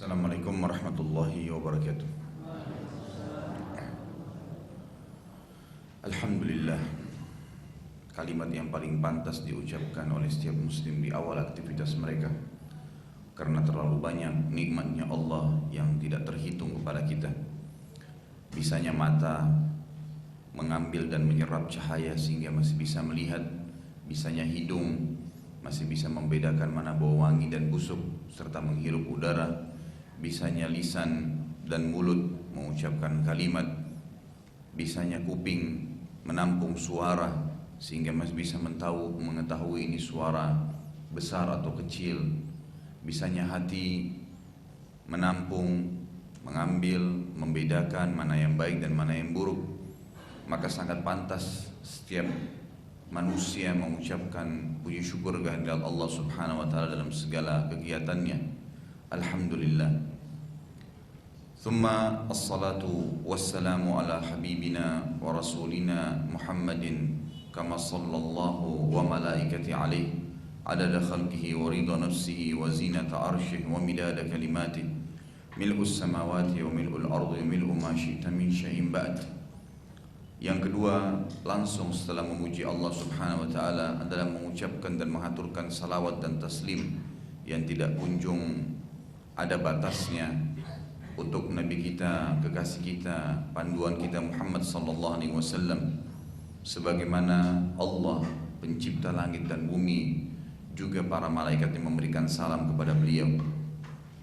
Assalamualaikum warahmatullahi wabarakatuh. Alhamdulillah, kalimat yang paling pantas diucapkan oleh setiap muslim di awal aktivitas mereka, karena terlalu banyak nikmatnya Allah yang tidak terhitung kepada kita. Bisanya mata mengambil dan menyerap cahaya sehingga masih bisa melihat, bisanya hidung masih bisa membedakan mana bau wangi dan busuk serta menghirup udara, bisanya lisan dan mulut mengucapkan kalimat, bisanya kuping menampung suara sehingga masih bisa mengetahui ini suara besar atau kecil, bisanya hati menampung, mengambil, membedakan mana yang baik dan mana yang buruk. Maka sangat pantas setiap manusia mengucapkan puji syukur kehadirat Allah Subhanahu wa taala dalam segala kegiatannya. Alhamdulillah. Thumma as-salatu wassalamu ala habibina wa rasulina Muhammadin kama sallallahu wa malaikati alaihi adada khalqihi wa ridha nafsihi wa zinata arshihi wa midada kalimatihi mil'us samawati wa mil'ul ardi wa mil'u ma syi'ta min syai'in ba'd. Yang kedua, langsung setelah memuji Allah Subhanahu wa taala adalah mengucapkan dan mengaturkan salawat dan taslim yang tidak kunjung ada batasnya untuk Nabi kita, kekasih kita, panduan kita Muhammad sallallahu alaihi wasallam, sebagaimana Allah pencipta langit dan bumi juga para malaikat yang memberikan salam kepada beliau.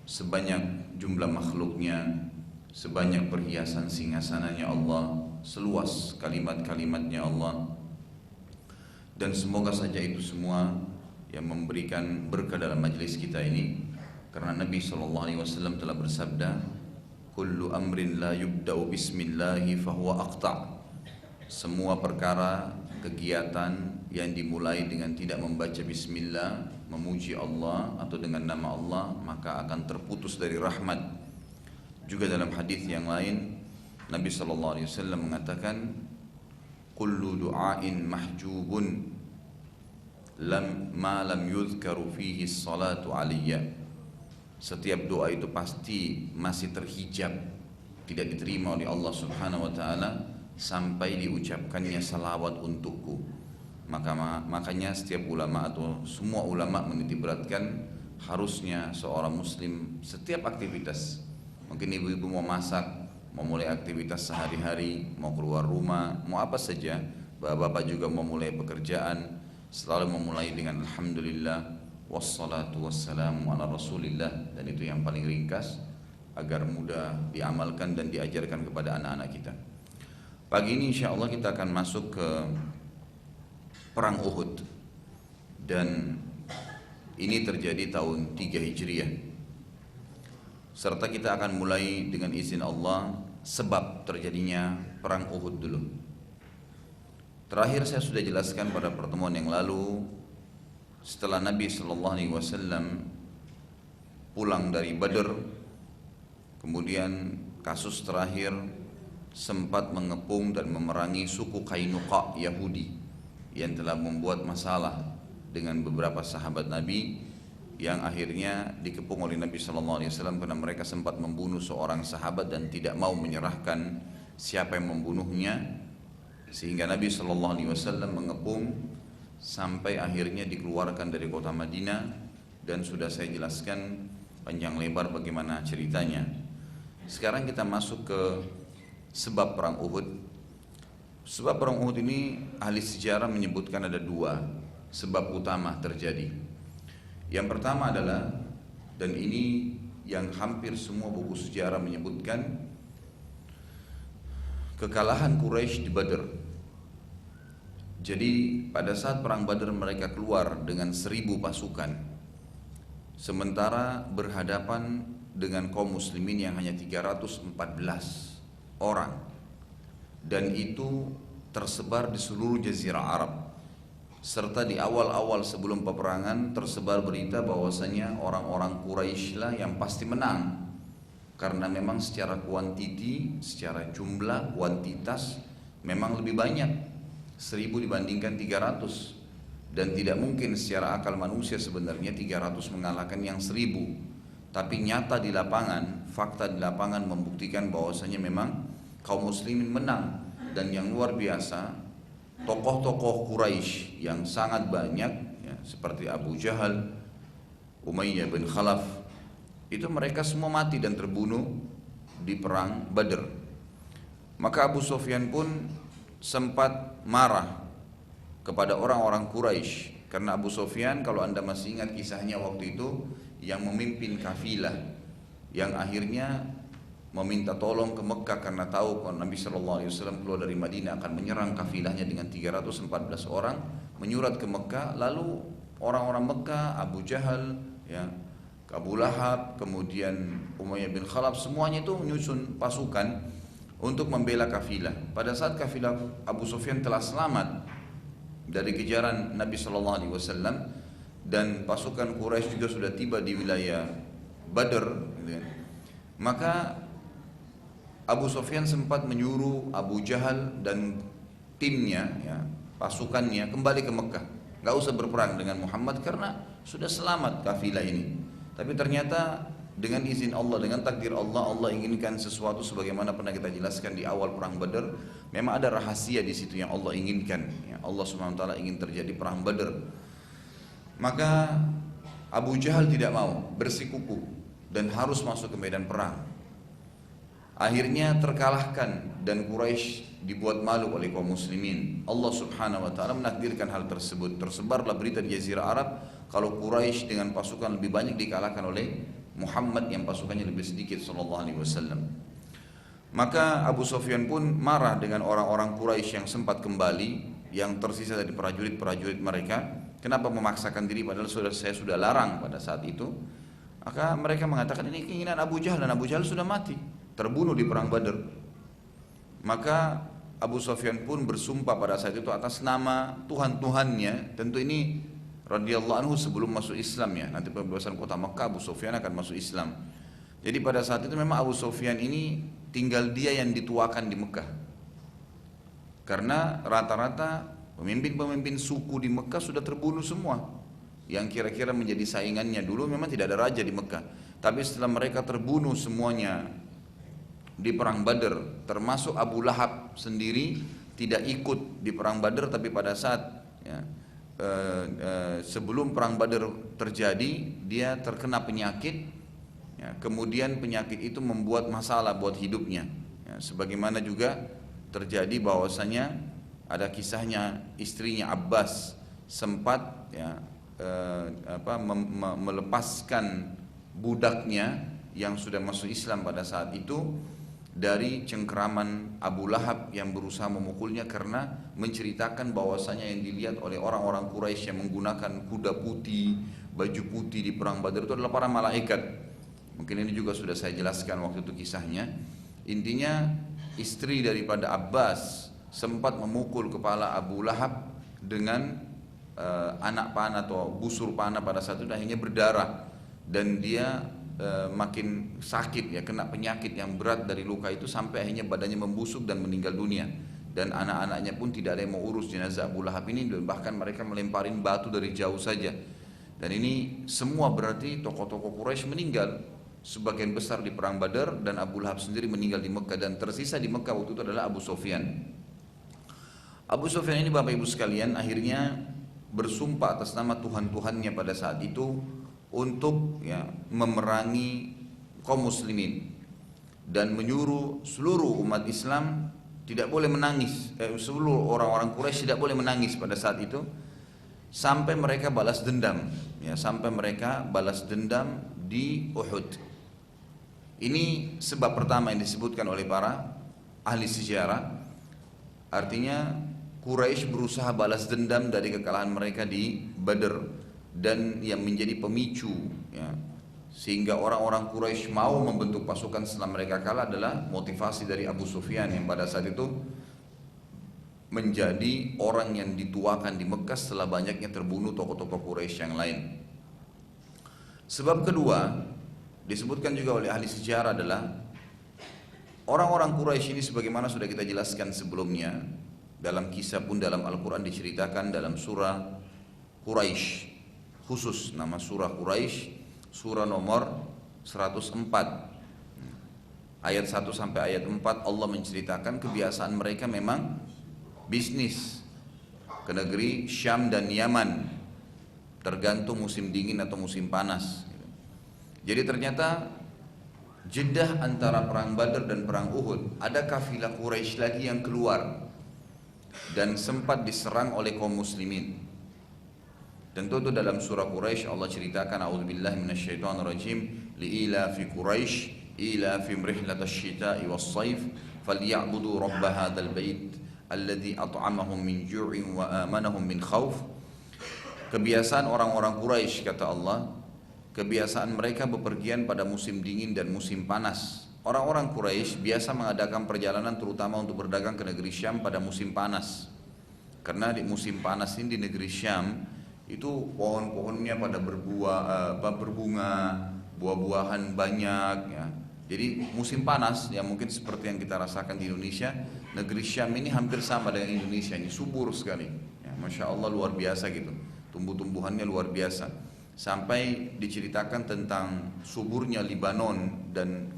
Sebanyak jumlah makhluknya, sebanyak perhiasan singgasananya Allah, seluas kalimat-kalimatnya Allah, dan semoga saja itu semua yang memberikan berkah dalam majlis kita ini, karena Nabi SAW telah bersabda, kullu amrin la yubda'u bismillahi fahuwa aqta'. Semua perkara, kegiatan yang dimulai dengan tidak membaca bismillah, memuji Allah atau dengan nama Allah, maka akan terputus dari rahmat. Juga dalam hadis yang lain Nabi SAW mengatakan, kullu du'ain mahjubun ma lam yuzkaru fihi salatu aliyya. Setiap doa itu pasti masih terhijab, tidak diterima oleh Allah Subhanahu wa taala sampai diucapkannya salawat untukku. Makanya setiap ulama atau semua ulama menitikberatkan harusnya seorang muslim setiap aktivitas, mungkin ibu-ibu mau masak, mau mulai aktivitas sehari-hari, mau keluar rumah, mau apa saja, bapak-bapak juga mau mulai pekerjaan, selalu memulai dengan alhamdulillah wassalatu wassalamu ala rasulillah, dan itu yang paling ringkas agar mudah diamalkan dan diajarkan kepada anak-anak kita. Pagi ini insyaAllah kita akan masuk ke perang Uhud, dan ini terjadi tahun 3 Hijriah, serta kita akan mulai dengan izin Allah sebab terjadinya perang Uhud dulu. Terakhir saya sudah jelaskan pada pertemuan yang lalu, setelah Nabi SAW pulang dari Badr, kemudian kasus terakhir sempat mengepung dan memerangi suku Qainuqa Yahudi yang telah membuat masalah dengan beberapa sahabat Nabi, yang akhirnya dikepung oleh Nabi SAW karena mereka sempat membunuh seorang sahabat dan tidak mau menyerahkan siapa yang membunuhnya, sehingga Nabi SAW mengepung sampai akhirnya dikeluarkan dari kota Madinah, dan sudah saya jelaskan panjang lebar bagaimana ceritanya. Sekarang kita masuk ke sebab perang Uhud. Sebab perang Uhud ini ahli sejarah menyebutkan ada 2 sebab utama terjadi. Yang pertama adalah, dan ini yang hampir semua buku sejarah menyebutkan, kekalahan Quraisy di Badr. Jadi pada saat perang Badr mereka keluar dengan 1000 pasukan, sementara berhadapan dengan kaum muslimin yang hanya 314 orang, dan itu tersebar di seluruh jazirah Arab. Serta di awal-awal sebelum peperangan tersebar berita bahwasanya orang-orang Quraisy lah yang pasti menang, karena memang secara kuantiti, secara jumlah, kuantitas memang lebih banyak 1000 dibandingkan 300, dan tidak mungkin secara akal manusia sebenarnya 300 mengalahkan yang 1000. tapi nyata di lapangan, fakta di lapangan membuktikan bahwasanya memang kaum muslimin menang. Dan yang luar biasa, tokoh-tokoh Quraisy yang sangat banyak ya, seperti Abu Jahal, Umayyah bin Khalaf, itu mereka semua mati dan terbunuh di perang Badr. Maka Abu Sufyan pun sempat marah kepada orang-orang Quraisy, karena Abu Sufyan, kalau anda masih ingat kisahnya waktu itu, yang memimpin kafilah yang akhirnya meminta tolong ke Mekah karena tahu kalau Nabi SAW keluar dari Madinah akan menyerang kafilahnya dengan 314 orang, menyurat ke Mekah. Lalu orang-orang Mekah, Abu Jahal, ya, Abu Lahab, kemudian Umayyah bin Khalaf, semuanya itu menyusun pasukan untuk membela kafilah. Pada saat kafilah Abu Sufyan telah selamat dari kejaran Nabi SAW dan pasukan Quraisy juga sudah tiba di wilayah Badr, gitu kan, maka Abu Sufyan sempat menyuruh Abu Jahal dan timnya, ya, pasukannya kembali ke Mekah, nggak usah berperang dengan Muhammad karena sudah selamat kafilah ini. Tapi ternyata dengan izin Allah, dengan takdir Allah, Allah inginkan sesuatu sebagaimana pernah kita jelaskan di awal perang Badar. Memang ada rahasia di situ yang Allah inginkan. Ya, Allah SWT ingin terjadi perang Badar. Maka Abu Jahal tidak mau, bersikukuh dan harus masuk ke medan perang. Akhirnya terkalahkan dan Quraisy dibuat malu oleh kaum muslimin. Allah Subhanahu wa taala menakdirkan hal tersebut. Tersebarlah berita di Jazirah Arab kalau Quraisy dengan pasukan lebih banyak dikalahkan oleh Muhammad yang pasukannya lebih sedikit sallallahu alaihi wasallam. Maka Abu Sufyan pun marah dengan orang-orang Quraisy yang sempat kembali, yang tersisa dari prajurit-prajurit mereka. Kenapa memaksakan diri padahal saya sudah larang pada saat itu? Maka mereka mengatakan ini keinginan Abu Jahal, dan Abu Jahal sudah mati, terbunuh di perang Badar. Maka Abu Sufyan pun bersumpah pada saat itu atas nama Tuhan-Tuhannya. Tentu ini radhiyallahu anhu sebelum masuk Islam, ya. Nanti pembebasan kota Mekah Abu Sufyan akan masuk Islam. Jadi pada saat itu memang Abu Sufyan ini tinggal dia yang dituakan di Mekah. Karena rata-rata pemimpin-pemimpin suku di Mekah sudah terbunuh semua. Yang kira-kira menjadi saingannya dulu memang tidak ada raja di Mekah. Tapi setelah mereka terbunuh semuanya di perang Badar, termasuk Abu Lahab sendiri tidak ikut di perang Badar, tapi pada saat, ya, sebelum perang Badar terjadi dia terkena penyakit, ya, kemudian penyakit itu membuat masalah buat hidupnya, ya, sebagaimana juga terjadi bahwasanya ada kisahnya istrinya Abbas sempat, ya, melepaskan budaknya yang sudah masuk Islam pada saat itu dari cengkeraman Abu Lahab yang berusaha memukulnya, karena menceritakan bahwasanya yang dilihat oleh orang-orang Quraisy yang menggunakan kuda putih, baju putih di perang Badar itu adalah para malaikat. Mungkin ini juga sudah saya jelaskan waktu itu kisahnya. Intinya istri daripada Abbas sempat memukul kepala Abu Lahab dengan anak panah atau busur panah pada saat itu, akhirnya berdarah dan dia makin sakit, ya, kena penyakit yang berat dari luka itu sampai akhirnya badannya membusuk dan meninggal dunia. Dan anak-anaknya pun tidak ada yang mau urus jenazah Abu Lahab ini, dan bahkan mereka melemparin batu dari jauh saja. Dan ini semua berarti tokoh-tokoh Quraisy meninggal, sebagian besar di perang Badar, dan Abu Lahab sendiri meninggal di Mekah, dan tersisa di Mekah waktu itu adalah Abu Sufyan. Abu Sufyan ini Bapak Ibu sekalian akhirnya bersumpah atas nama Tuhan-Tuhannya pada saat itu untuk, ya, memerangi kaum muslimin dan menyuruh seluruh umat Islam tidak boleh menangis, seluruh orang-orang Quraisy tidak boleh menangis pada saat itu sampai mereka balas dendam, ya, sampai mereka balas dendam di Uhud. Ini sebab pertama yang disebutkan oleh para ahli sejarah. Artinya Quraisy berusaha balas dendam dari kekalahan mereka di Badr, dan yang menjadi pemicu, ya, sehingga orang-orang Quraisy mau membentuk pasukan setelah mereka kalah adalah motivasi dari Abu Sufyan yang pada saat itu menjadi orang yang dituakan di Mekah setelah banyaknya terbunuh tokoh-tokoh Quraisy yang lain. Sebab kedua disebutkan juga oleh ahli sejarah adalah orang-orang Quraisy ini sebagaimana sudah kita jelaskan sebelumnya, dalam kisah pun dalam Al-Quran diceritakan dalam surah Quraisy, khusus nama surah Quraisy, surah nomor 104. Ayat 1 sampai ayat 4 Allah menceritakan kebiasaan mereka memang bisnis ke negeri Syam dan Yaman, tergantung musim dingin atau musim panas. Jadi ternyata jedah antara perang Badar dan perang Uhud, ada kafilah Quraisy lagi yang keluar dan sempat diserang oleh kaum muslimin. Tentu itu dalam surah Quraisy Allah ceritakan, a'udzubillahi minasyaitonirrajim, li'ilafi Quraisy ilafim rihlatash syita'i was-shaif falyabudu rabb hadzal bait alladzi at'amahum min ju'in wa amanahum min khauf. Kebiasaan orang-orang Quraisy, kata Allah, kebiasaan mereka bepergian pada musim dingin dan musim panas. Orang-orang Quraisy biasa mengadakan perjalanan terutama untuk berdagang ke negeri Syam pada musim panas. Karena di musim panas ini di negeri Syam itu pohon-pohonnya pada berbunga, buah-buahan banyak ya. Jadi musim panas yang mungkin seperti yang kita rasakan di Indonesia, negeri Syam ini hampir sama dengan Indonesia, ini subur sekali ya, Masya Allah luar biasa gitu, tumbuh-tumbuhannya luar biasa. Sampai diceritakan tentang suburnya Libanon dan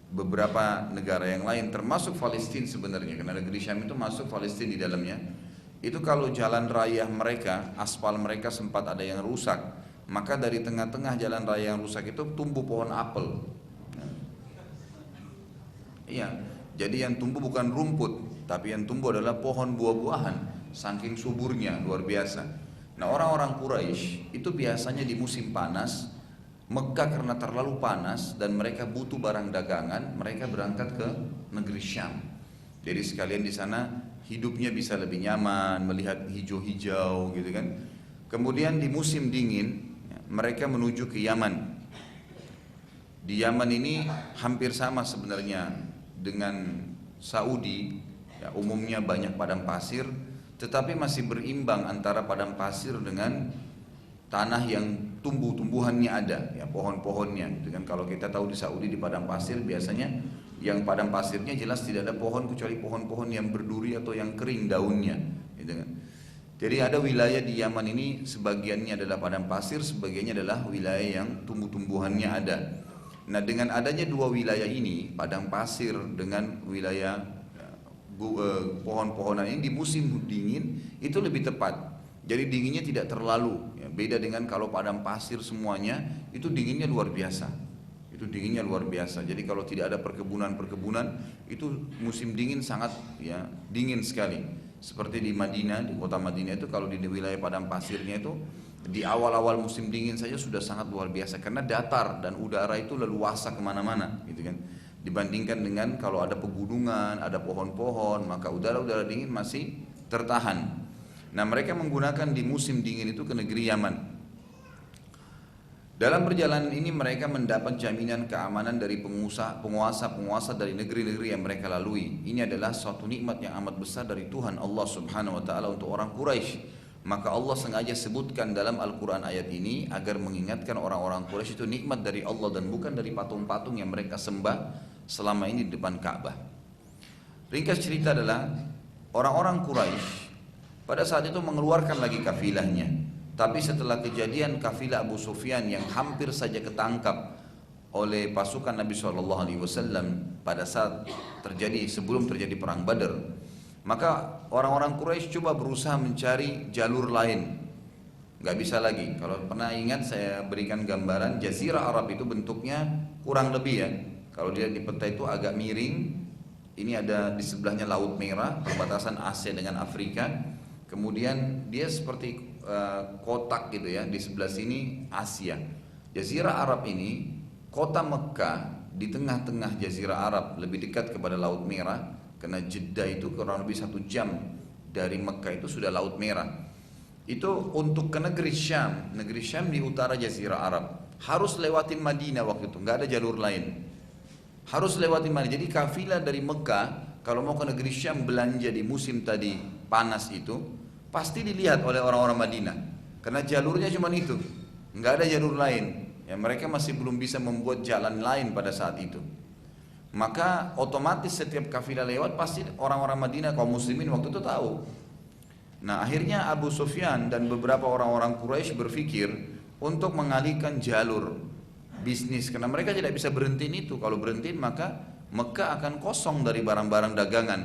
beberapa negara yang lain, termasuk Palestina sebenarnya, karena negeri Syam itu masuk Palestina di dalamnya. Itu kalau jalan raya mereka, aspal mereka sempat ada yang rusak, maka dari tengah-tengah jalan raya yang rusak itu tumbuh pohon apel. Iya, jadi yang tumbuh bukan rumput, tapi yang tumbuh adalah pohon buah-buahan, saking suburnya luar biasa. Nah, orang-orang Quraisy itu biasanya di musim panas, Mekah karena terlalu panas dan mereka butuh barang dagangan, mereka berangkat ke negeri Syam. Jadi sekalian di sana hidupnya bisa lebih nyaman, melihat hijau-hijau gitu kan. Kemudian di musim dingin mereka menuju ke Yaman. Di Yaman ini hampir sama sebenarnya dengan Saudi ya, umumnya banyak padang pasir, tetapi masih berimbang antara padang pasir dengan tanah yang tumbuh-tumbuhannya ada ya, pohon-pohonnya gitu kan. Kalau kita tahu di Saudi di padang pasir biasanya yang padang pasirnya jelas tidak ada pohon kecuali pohon-pohon yang berduri atau yang kering daunnya gitu kan. Jadi ada wilayah di Yaman ini sebagiannya adalah padang pasir, sebagiannya adalah wilayah yang tumbuh-tumbuhannya ada. Nah, dengan adanya dua wilayah ini, padang pasir dengan wilayah pohon-pohonan ini, di musim dingin itu lebih tepat. Jadi dinginnya tidak terlalu ya, beda dengan kalau padang pasir semuanya itu dinginnya luar biasa. Itu dinginnya luar biasa. Jadi kalau tidak ada perkebunan-perkebunan itu musim dingin sangat ya dingin sekali. Seperti di Madinah, di kota Madinah itu kalau di wilayah padang pasirnya itu di awal-awal musim dingin saja sudah sangat luar biasa karena datar dan udara itu leluasa kemana-mana gitu kan. Dibandingkan dengan kalau ada pegunungan, ada pohon-pohon, maka udara-udara dingin masih tertahan. Nah, mereka menggunakan di musim dingin itu ke negeri Yaman. Dalam perjalanan ini mereka mendapat jaminan keamanan dari penguasa-penguasa dari negeri-negeri yang mereka lalui. Ini adalah suatu nikmat yang amat besar dari Tuhan Allah Subhanahu wa taala untuk orang Quraisy. Maka Allah sengaja sebutkan dalam Al-Quran ayat ini agar mengingatkan orang-orang Quraisy itu nikmat dari Allah dan bukan dari patung-patung yang mereka sembah selama ini di depan Ka'bah. Ringkas cerita adalah orang-orang Quraisy pada saat itu mengeluarkan lagi kafilahnya. Tapi setelah kejadian kafilah Abu Sufyan yang hampir saja ketangkap oleh pasukan Nabi SAW pada saat sebelum terjadi perang Badar, maka orang-orang Quraisy coba berusaha mencari jalur lain. Gak bisa lagi. Kalau pernah ingat saya berikan gambaran Jazirah Arab itu bentuknya kurang lebih ya. Kalau dia di peta itu agak miring. Ini ada di sebelahnya Laut Merah, perbatasan Asia dengan Afrika. Kemudian dia seperti kotak gitu ya. Di sebelah sini Asia. Jazirah Arab ini, kota Mekah di tengah-tengah Jazirah Arab, lebih dekat kepada Laut Merah. Karena Jeddah itu kurang lebih 1 jam dari Mekah itu sudah Laut Merah. Itu untuk ke negeri Syam di utara Jazirah Arab. Harus lewatin Madinah waktu itu, nggak ada jalur lain. Harus lewatin Madinah. Jadi kafilah dari Mekah kalau mau ke negeri Syam belanja di musim tadi panas itu, pasti dilihat oleh orang-orang Madinah. Karena jalurnya cuma itu, nggak ada jalur lain. Ya, mereka masih belum bisa membuat jalan lain pada saat itu. Maka otomatis setiap kafilah lewat pasti orang-orang Madinah kaum muslimin waktu itu tahu. Nah, akhirnya Abu Sufyan dan beberapa orang-orang Quraisy berpikir untuk mengalihkan jalur bisnis, karena mereka tidak bisa berhentiin itu. Kalau berhentiin maka Mekah akan kosong dari barang-barang dagangan.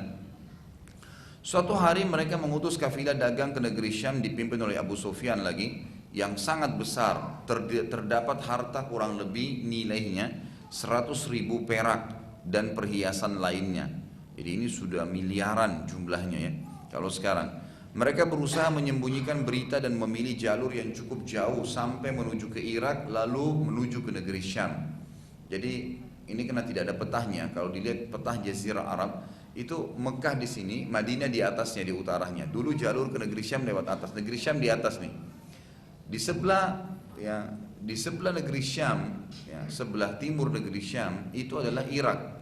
Suatu hari mereka mengutus kafilah dagang ke negeri Syam dipimpin oleh Abu Sufyan lagi, yang sangat besar. Terdapat harta kurang lebih nilainya 100.000 perak dan perhiasan lainnya. Jadi ini sudah miliaran jumlahnya ya. Kalau sekarang mereka berusaha menyembunyikan berita dan memilih jalur yang cukup jauh sampai menuju ke Irak lalu menuju ke negeri Syam. Jadi ini karena tidak ada petahnya. Kalau dilihat petah Jazirah Arab itu Mekah di sini, Madinah di atasnya, di utaranya. Dulu jalur ke negeri Syam lewat atas. Negeri Syam di atas nih. Di sebelah ya, di sebelah negeri Syam, ya, sebelah timur negeri Syam itu adalah Irak.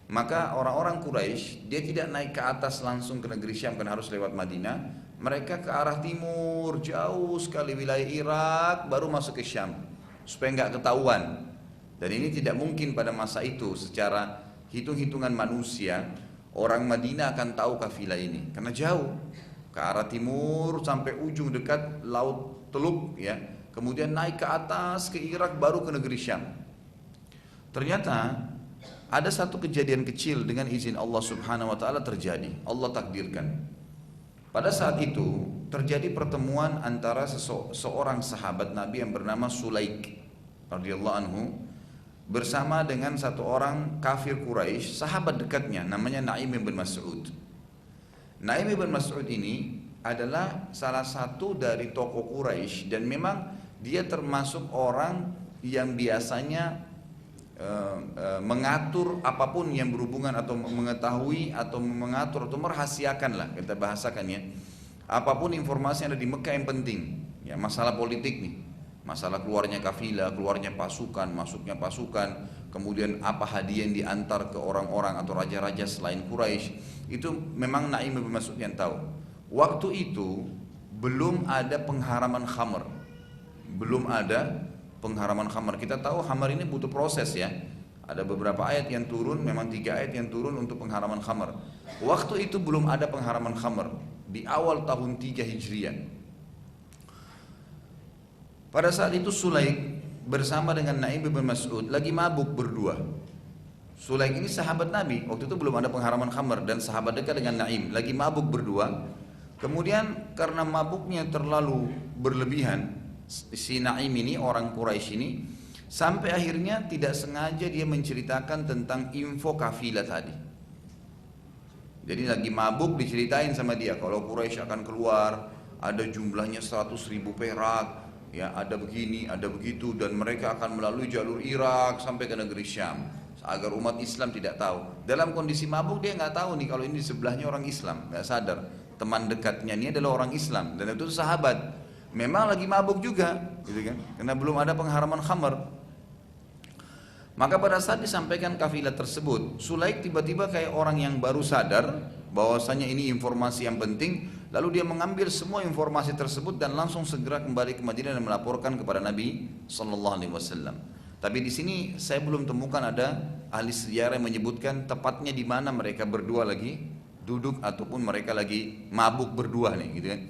Maka orang-orang Quraisy dia tidak naik ke atas langsung ke negeri Syam karena harus lewat Madinah. Mereka ke arah timur jauh sekali wilayah Irak baru masuk ke Syam supaya nggak ketahuan. Dan ini tidak mungkin pada masa itu secara hitung-hitungan manusia orang Madinah akan tahu kafilah ini karena jauh ke arah timur sampai ujung dekat laut Teluk ya. Kemudian naik ke atas ke Irak baru ke negeri Syam. Ternyata ada satu kejadian kecil dengan izin Allah Subhanahu wa taala terjadi. Allah takdirkan. Pada saat itu terjadi pertemuan antara seorang sahabat Nabi yang bernama Sulaik radhiyallahu anhu bersama dengan satu orang kafir Quraisy, sahabat dekatnya namanya Naim bin Mas'ud. Naim bin Mas'ud ini adalah salah satu dari tokoh Quraisy dan memang dia termasuk orang yang biasanya mengatur apapun yang berhubungan atau mengetahui atau mengatur atau merahasiakan lah kita bahasakan ya. Apapun informasi yang ada di Mekah yang penting, ya masalah politik nih. Masalah keluarnya kafilah, keluarnya pasukan, masuknya pasukan, kemudian apa hadiah yang diantar ke orang-orang atau raja-raja selain Quraisy, itu memang Naim bin Mas'ud yang tahu. Waktu itu belum ada pengharaman khamr. Belum ada pengharaman khamr. Kita tahu khamr ini butuh proses ya. Ada beberapa ayat yang turun, memang 3 ayat yang turun untuk pengharaman khamr. Waktu itu belum ada pengharaman khamr. Di awal tahun 3 Hijriah. Pada saat itu Sulaik bersama dengan Naim bin Mas'ud lagi mabuk berdua. Sulaik ini sahabat Nabi, waktu itu belum ada pengharaman khamr dan sahabat dekat dengan Naim, lagi mabuk berdua. Kemudian karena mabuknya terlalu berlebihan, si Naim ini orang Quraisy ini sampai akhirnya tidak sengaja dia menceritakan tentang info kafilah tadi. Jadi lagi mabuk diceritain sama dia kalau Quraisy akan keluar, ada jumlahnya 100.000 perak. Ya, ada begini, ada begitu, dan mereka akan melalui jalur Irak sampai ke negeri Syam agar umat Islam tidak tahu. Dalam kondisi mabuk dia nggak tahu nih kalau ini di sebelahnya orang Islam, nggak sadar. Teman dekatnya ini adalah orang Islam dan itu sahabat. Memang lagi mabuk juga, gitu kan? Karena belum ada pengharaman khamr. Maka pada saat disampaikan kafilah tersebut, Sulaik tiba-tiba kayak orang yang baru sadar bahwasanya ini informasi yang penting. Lalu dia mengambil semua informasi tersebut dan langsung segera kembali ke Madinah dan melaporkan kepada Nabi Sallallahu Alaihi Wasallam. Tapi di sini saya belum temukan ada ahli sejarah yang menyebutkan tepatnya di mana mereka berdua lagi duduk ataupun mereka lagi mabuk berdua nih, gitu kan.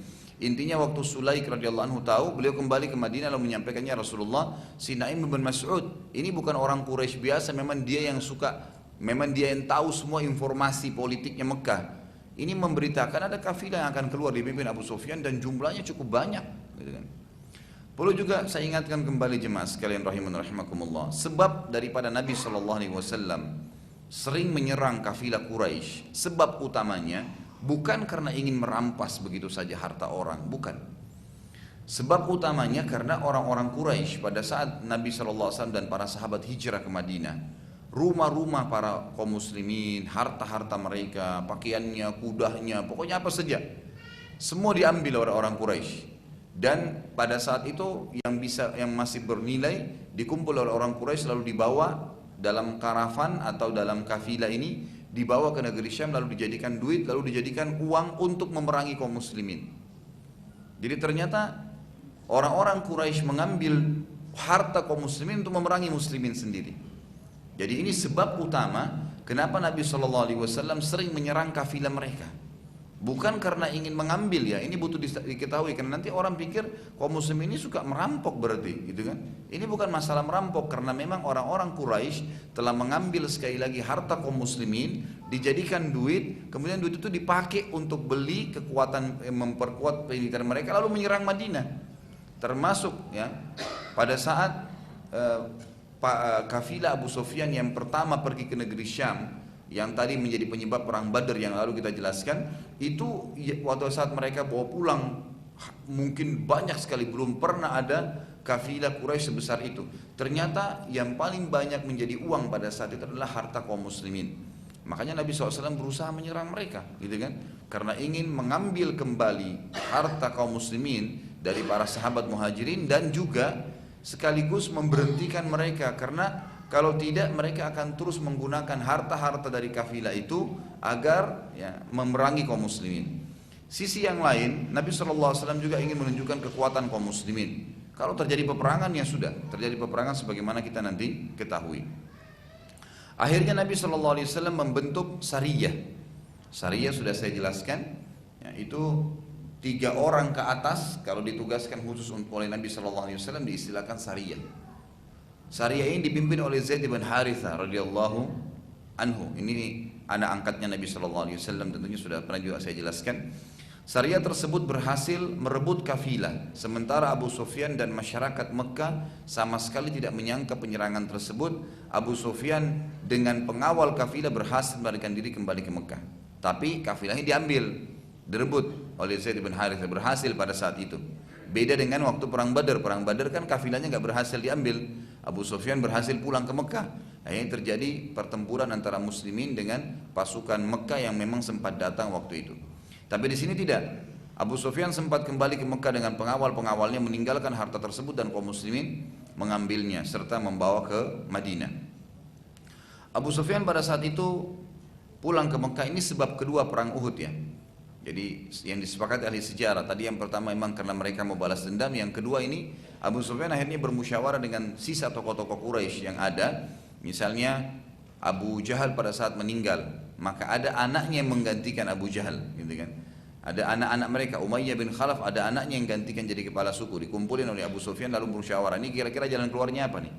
Intinya waktu Sulaik radhiyallahu anhu tahu, beliau kembali ke Madinah lalu menyampaikannya Rasulullah, si Naim bin Mas'ud ini bukan orang Quraisy biasa, memang dia yang tahu semua informasi politiknya Mekah. Ini memberitakan ada kafilah yang akan keluar dipimpin Abu Sufyan dan jumlahnya cukup banyak, gitu kan. Perlu juga saya ingatkan kembali jemaah sekalian rahiman rahimakumullah, sebab daripada Nabi SAW sering menyerang kafilah Quraisy, sebab utamanya bukan karena ingin merampas begitu saja harta orang, bukan. Sebab utamanya karena orang-orang Quraisy pada saat Nabi SAW dan para sahabat hijrah ke Madinah, rumah-rumah para kaum muslimin, harta-harta mereka, pakaiannya, kudanya, pokoknya apa saja, semua diambil oleh orang Quraisy. Dan pada saat itu yang masih bernilai dikumpul oleh orang Quraisy lalu dibawa dalam karavan atau dalam kafilah ini, dibawa ke negeri Syam lalu dijadikan duit, lalu dijadikan uang untuk memerangi kaum muslimin. Jadi ternyata orang-orang Quraisy mengambil harta kaum muslimin untuk memerangi muslimin sendiri. Jadi ini sebab utama kenapa Nabi SAW sering menyerang kafilah mereka. Bukan karena ingin mengambil ya, ini butuh diketahui karena nanti orang pikir kaum muslim ini suka merampok berarti, gitu kan? Ini bukan masalah merampok karena memang orang-orang Quraisy telah mengambil sekali lagi harta kaum muslimin, dijadikan duit, kemudian duit itu dipakai untuk beli kekuatan, memperkuat militer mereka lalu menyerang Madinah. Termasuk ya pada saat kafilah Abu Sufyan yang pertama pergi ke negeri Syam, yang tadi menjadi penyebab perang Badar yang lalu kita jelaskan, itu waktu saat mereka bawa pulang mungkin banyak sekali, belum pernah ada kafilah Quraisy sebesar itu. Ternyata yang paling banyak menjadi uang pada saat itu adalah harta kaum muslimin. Makanya Nabi SAW berusaha menyerang mereka, gitu kan? Karena ingin mengambil kembali harta kaum muslimin dari para sahabat muhajirin dan juga sekaligus memberhentikan mereka, karena kalau tidak mereka akan terus menggunakan harta-harta dari kafilah itu agar ya, memerangi kaum muslimin. Sisi yang lain, Nabi SAW juga ingin menunjukkan kekuatan kaum muslimin. Kalau terjadi peperangan ya sudah, terjadi peperangan sebagaimana kita nanti ketahui. Akhirnya Nabi SAW membentuk Sariyah. Sariyah sudah saya jelaskan, ya, itu 3 orang ke atas kalau ditugaskan khusus oleh Nabi SAW diistilahkan Sariyah. Sariyah ini dipimpin oleh Zaid bin Haritha radhiyallahu anhu. Ini anak angkatnya Nabi SAW, tentunya sudah pernah juga saya jelaskan. Sariyah tersebut berhasil merebut kafilah, sementara Abu Sufyan dan masyarakat Mekah sama sekali tidak menyangka penyerangan tersebut. Abu Sufyan dengan pengawal kafilah berhasil melarikan diri kembali ke Mekah. Tapi kafilahnya diambil, direbut oleh Zaid bin Haritha, berhasil pada saat itu. Beda dengan waktu perang Badar. Perang Badar kan kafilahnya nggak berhasil diambil. Abu Sufyan berhasil pulang ke Mekah. Akhirnya terjadi pertempuran antara muslimin dengan pasukan Mekah yang memang sempat datang waktu itu. Tapi di sini tidak. Abu Sufyan sempat kembali ke Mekah dengan pengawal-pengawalnya, meninggalkan harta tersebut dan kaum muslimin mengambilnya serta membawa ke Madinah. Abu Sufyan pada saat itu pulang ke Mekah, ini sebab kedua perang Uhud ya. Jadi yang disepakati ahli sejarah tadi, yang pertama memang karena mereka mau balas dendam, yang kedua ini Abu Sufyan akhirnya bermusyawarah dengan sisa tokoh-tokoh Quraisy yang ada. Misalnya Abu Jahal pada saat meninggal, maka ada anaknya yang menggantikan Abu Jahal, gitu kan? Ada anak-anak mereka, Umayyah bin Khalaf, ada anaknya yang gantikan jadi kepala suku. Dikumpulin oleh Abu Sufyan lalu bermusyawarah, ini kira-kira jalan keluarnya apa nih?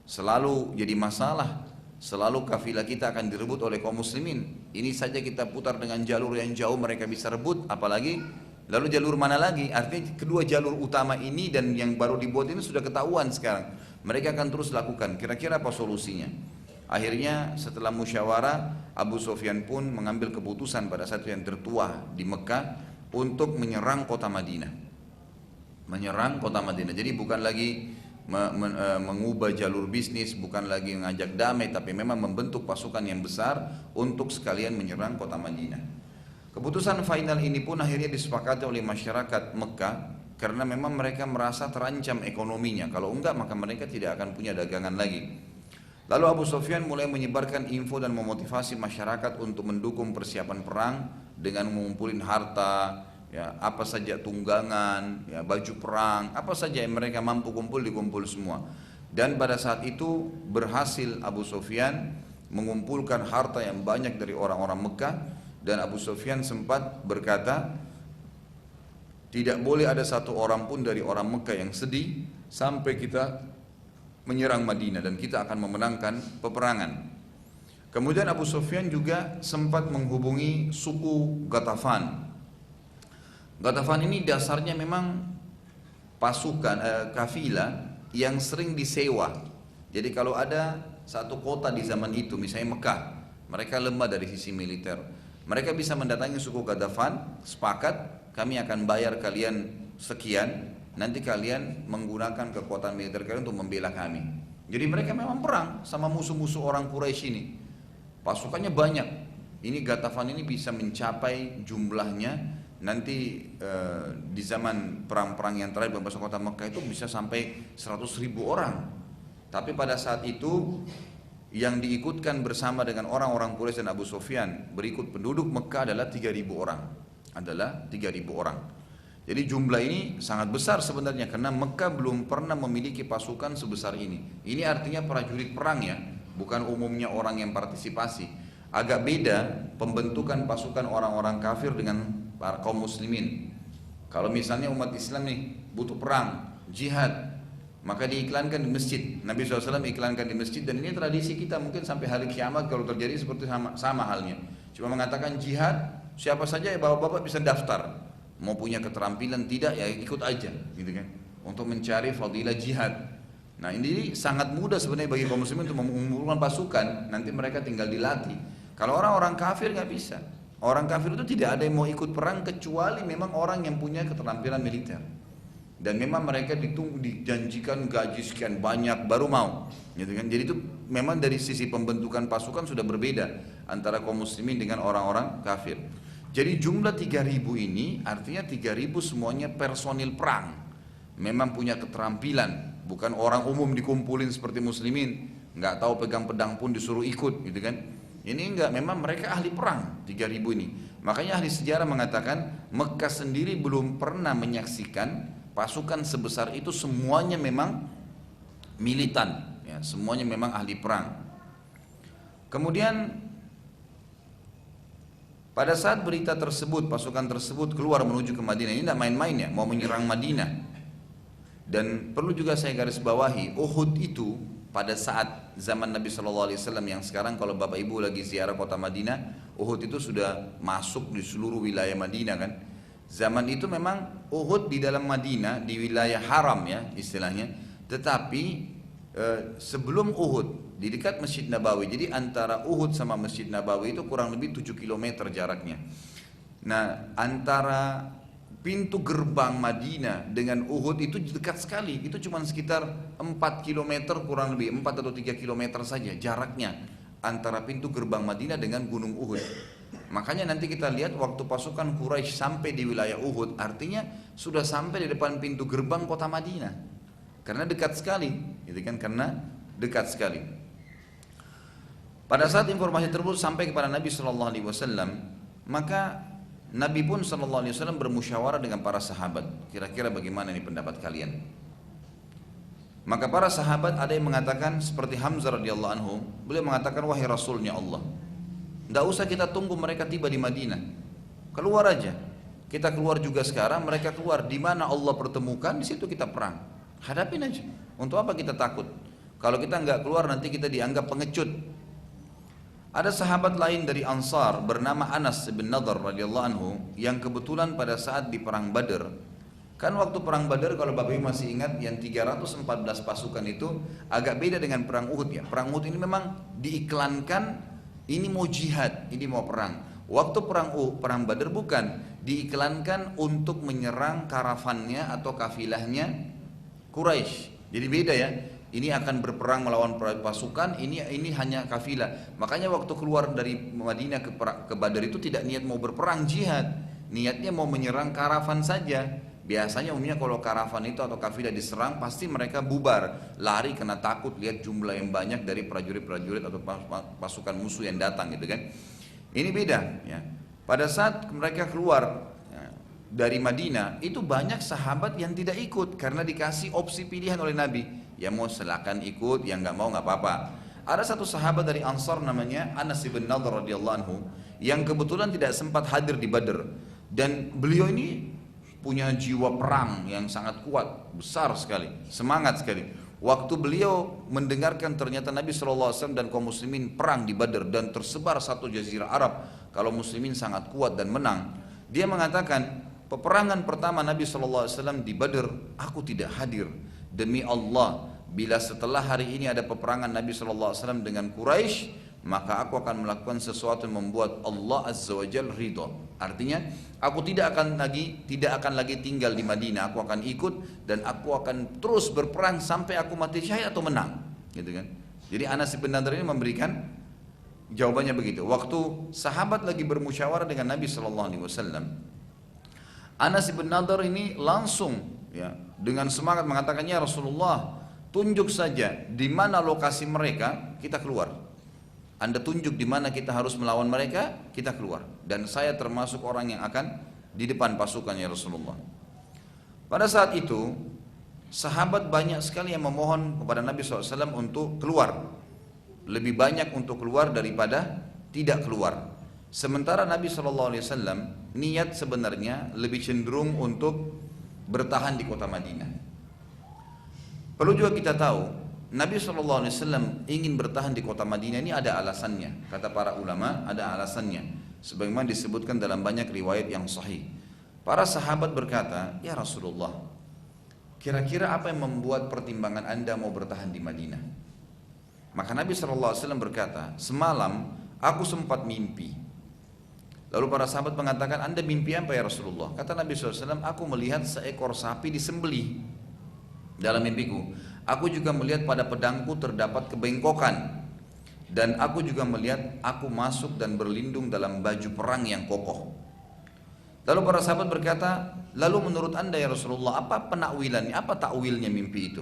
Selalu jadi masalah. Selalu kafilah kita akan direbut oleh kaum muslimin. Ini saja kita putar dengan jalur yang jauh mereka bisa rebut, apalagi lalu jalur mana lagi? Artinya kedua jalur utama ini dan yang baru dibuat ini sudah ketahuan sekarang. Mereka akan terus lakukan. Kira-kira apa solusinya? Akhirnya setelah musyawarah, Abu Sufyan pun mengambil keputusan pada saat yang tertua di Mekah untuk menyerang kota Madinah. Menyerang kota Madinah. Jadi bukan lagi mengubah jalur bisnis, bukan lagi mengajak damai, tapi memang membentuk pasukan yang besar untuk sekalian menyerang kota Madinah. Keputusan final ini pun akhirnya disepakati oleh masyarakat Mekah karena memang mereka merasa terancam ekonominya. Kalau enggak maka mereka tidak akan punya dagangan lagi. Lalu Abu Sufyan mulai menyebarkan info dan memotivasi masyarakat untuk mendukung persiapan perang dengan mengumpulin harta, ya, apa saja tunggangan, ya, baju perang, apa saja yang mereka mampu kumpul dikumpul semua. Dan pada saat itu berhasil Abu Sufyan mengumpulkan harta yang banyak dari orang-orang Mekah, dan Abu Sufyan sempat berkata, tidak boleh ada satu orang pun dari orang Mekah yang sedih sampai kita menyerang Madinah dan kita akan memenangkan peperangan. Kemudian Abu Sufyan juga sempat menghubungi suku Ghatafan. Ghatafan ini dasarnya memang pasukan kafilah yang sering disewa. Jadi kalau ada satu kota di zaman itu, misalnya Mekah, mereka lemah dari sisi militer, mereka bisa mendatangi suku Ghatafan, sepakat kami akan bayar kalian sekian, nanti kalian menggunakan kekuatan militer kalian untuk membela kami. Jadi mereka memang perang sama musuh-musuh orang Quraisy ini. Pasukannya banyak. Ini Ghatafan ini bisa mencapai jumlahnya nanti di zaman perang-perang yang terakhir pembebasan kota Mekah itu bisa sampai 100.000 orang. Tapi pada saat itu yang diikutkan bersama dengan orang-orang Quraisy dan Abu Sufyan berikut penduduk Mekah adalah 3.000 orang. Adalah 3.000 orang. Jadi jumlah ini sangat besar sebenarnya karena Mekah belum pernah memiliki pasukan sebesar ini. Ini artinya prajurit perang ya, bukan umumnya orang yang partisipasi. Agak beda pembentukan pasukan orang-orang kafir dengan para kaum muslimin. Kalau misalnya umat Islam nih butuh perang, jihad, maka diiklankan di masjid. Nabi SAW iklankan di masjid, dan ini tradisi kita mungkin sampai hari kiamat kalau terjadi seperti sama halnya. Cuma mengatakan jihad, siapa saja ya bapak-bapak bisa daftar. Mau punya keterampilan tidak ya ikut aja, gitu kan. Untuk mencari fadilah jihad. Nah ini sangat mudah sebenarnya bagi kaum muslimin untuk mengumpulkan pasukan, nanti mereka tinggal dilatih. Kalau orang-orang kafir nggak bisa. Orang kafir itu tidak ada yang mau ikut perang kecuali memang orang yang punya keterampilan militer. Dan memang mereka dijanjikan gaji sekian banyak baru mau, gitu kan. Jadi itu memang dari sisi pembentukan pasukan sudah berbeda antara kaum muslimin dengan orang-orang kafir. Jadi jumlah 3.000 ini artinya 3.000 semuanya personil perang. Memang punya keterampilan, bukan orang umum dikumpulin seperti muslimin, nggak tahu pegang pedang pun disuruh ikut, gitu kan. Ini enggak, memang mereka ahli perang 3.000 ini. Makanya ahli sejarah mengatakan Mekah sendiri belum pernah menyaksikan pasukan sebesar itu, semuanya memang militan, ya, semuanya memang ahli perang. Kemudian pada saat berita tersebut, pasukan tersebut keluar menuju ke Madinah, ini tidak main-main ya, mau menyerang Madinah. Dan perlu juga saya garis bawahi, Uhud itu pada saat zaman Nabi SAW yang sekarang kalau Bapak Ibu lagi ziarah kota Madinah, Uhud itu sudah masuk di seluruh wilayah Madinah kan. Zaman itu memang Uhud di dalam Madinah, di wilayah haram ya istilahnya. Tetapi sebelum Uhud, di dekat Masjid Nabawi, jadi antara Uhud sama Masjid Nabawi itu kurang lebih 7 km jaraknya. Nah antara pintu gerbang Madinah dengan Uhud itu dekat sekali, itu cuma sekitar 4 km kurang lebih, 4 atau 3 km saja jaraknya antara pintu gerbang Madinah dengan Gunung Uhud. Makanya nanti kita lihat waktu pasukan Quraisy sampai di wilayah Uhud, artinya sudah sampai di depan pintu gerbang kota Madinah, karena dekat sekali, gitu kan, karena dekat sekali. Pada saat informasi tersebut sampai kepada Nabi SAW, maka Nabi pun SAW bermusyawarah dengan para sahabat, kira-kira bagaimana nih pendapat kalian? Maka para sahabat ada yang mengatakan seperti Hamzah radhiyallahu anhu, beliau mengatakan, wahai Rasulnya Allah, tidak usah kita tunggu mereka tiba di Madinah, keluar aja. Kita keluar juga sekarang, mereka keluar, di mana Allah pertemukan di situ kita perang, hadapin aja. Untuk apa kita takut? Kalau kita nggak keluar nanti kita dianggap pengecut. Ada sahabat lain dari Ansar bernama Anas bin Nadhr radhiyallahu anhu yang kebetulan pada saat di perang Badar, kan waktu perang Badar kalau Bapak Ibu masih ingat yang 314 pasukan itu agak beda dengan perang Uhud ya. Perang Uhud ini memang diiklankan ini mau jihad, ini mau perang. Waktu perang Badar bukan, diiklankan untuk menyerang karavannya atau kafilahnya Quraisy. Jadi beda ya. Ini akan berperang melawan pasukan, ini hanya kafilah. Makanya waktu keluar dari Madinah ke Badar itu tidak niat mau berperang jihad, niatnya mau menyerang karavan saja. Biasanya umumnya kalau karavan itu atau kafilah diserang pasti mereka bubar, lari karena takut lihat jumlah yang banyak dari prajurit-prajurit atau pasukan musuh yang datang gitu kan. Ini beda ya. Pada saat mereka keluar dari Madinah itu banyak sahabat yang tidak ikut karena dikasih opsi pilihan oleh Nabi. Ya mau silakan ikut, yang nggak mau nggak apa-apa. Ada satu sahabat dari Ansar namanya Anas bin Nadhr radhiyallahu anhu yang kebetulan tidak sempat hadir di Badar, dan beliau ini punya jiwa perang yang sangat kuat, besar sekali, semangat sekali. Waktu beliau mendengarkan ternyata Nabi SAW dan kaum muslimin perang di Badar dan tersebar satu jazirah Arab kalau muslimin sangat kuat dan menang, dia mengatakan, peperangan pertama Nabi SAW di Badar aku tidak hadir. Demi Allah, bila setelah hari ini ada peperangan Nabi SAW dengan Quraisy, maka aku akan melakukan sesuatu yang membuat Allah Azza wa Jalla ridha. Artinya, aku tidak akan lagi tinggal di Madinah, aku akan ikut dan aku akan terus berperang sampai aku mati syahid atau menang, gitu kan. Jadi Anas bin Nadhr ini memberikan jawabannya begitu. Waktu sahabat lagi bermusyawarah dengan Nabi SAW, Anas bin Nadhr ini langsung ya dengan semangat mengatakan, ya Rasulullah, tunjuk saja di mana lokasi mereka, kita keluar. Anda tunjuk di mana kita harus melawan mereka, kita keluar. Dan saya termasuk orang yang akan di depan pasukan ya Rasulullah. Pada saat itu sahabat banyak sekali yang memohon kepada Nabi SAW untuk keluar, lebih banyak untuk keluar daripada tidak keluar. Sementara Nabi SAW niat sebenarnya lebih cenderung untuk bertahan di kota Madinah. Perlu juga kita tahu, Nabi SAW ingin bertahan di kota Madinah ini ada alasannya. Kata para ulama, ada alasannya. Sebagaimana disebutkan dalam banyak riwayat yang sahih. Para sahabat berkata, ya Rasulullah, kira-kira apa yang membuat pertimbangan anda mau bertahan di Madinah? Maka Nabi SAW berkata, semalam aku sempat mimpi. Lalu para sahabat mengatakan, anda mimpi apa ya Rasulullah? Kata Nabi SAW, aku melihat seekor sapi disembelih dalam mimpiku. Aku juga melihat pada pedangku terdapat kebengkokan. Dan aku juga melihat aku masuk dan berlindung dalam baju perang yang kokoh. Lalu para sahabat berkata, lalu menurut anda ya Rasulullah, apa penakwilannya, apa takwilnya mimpi itu?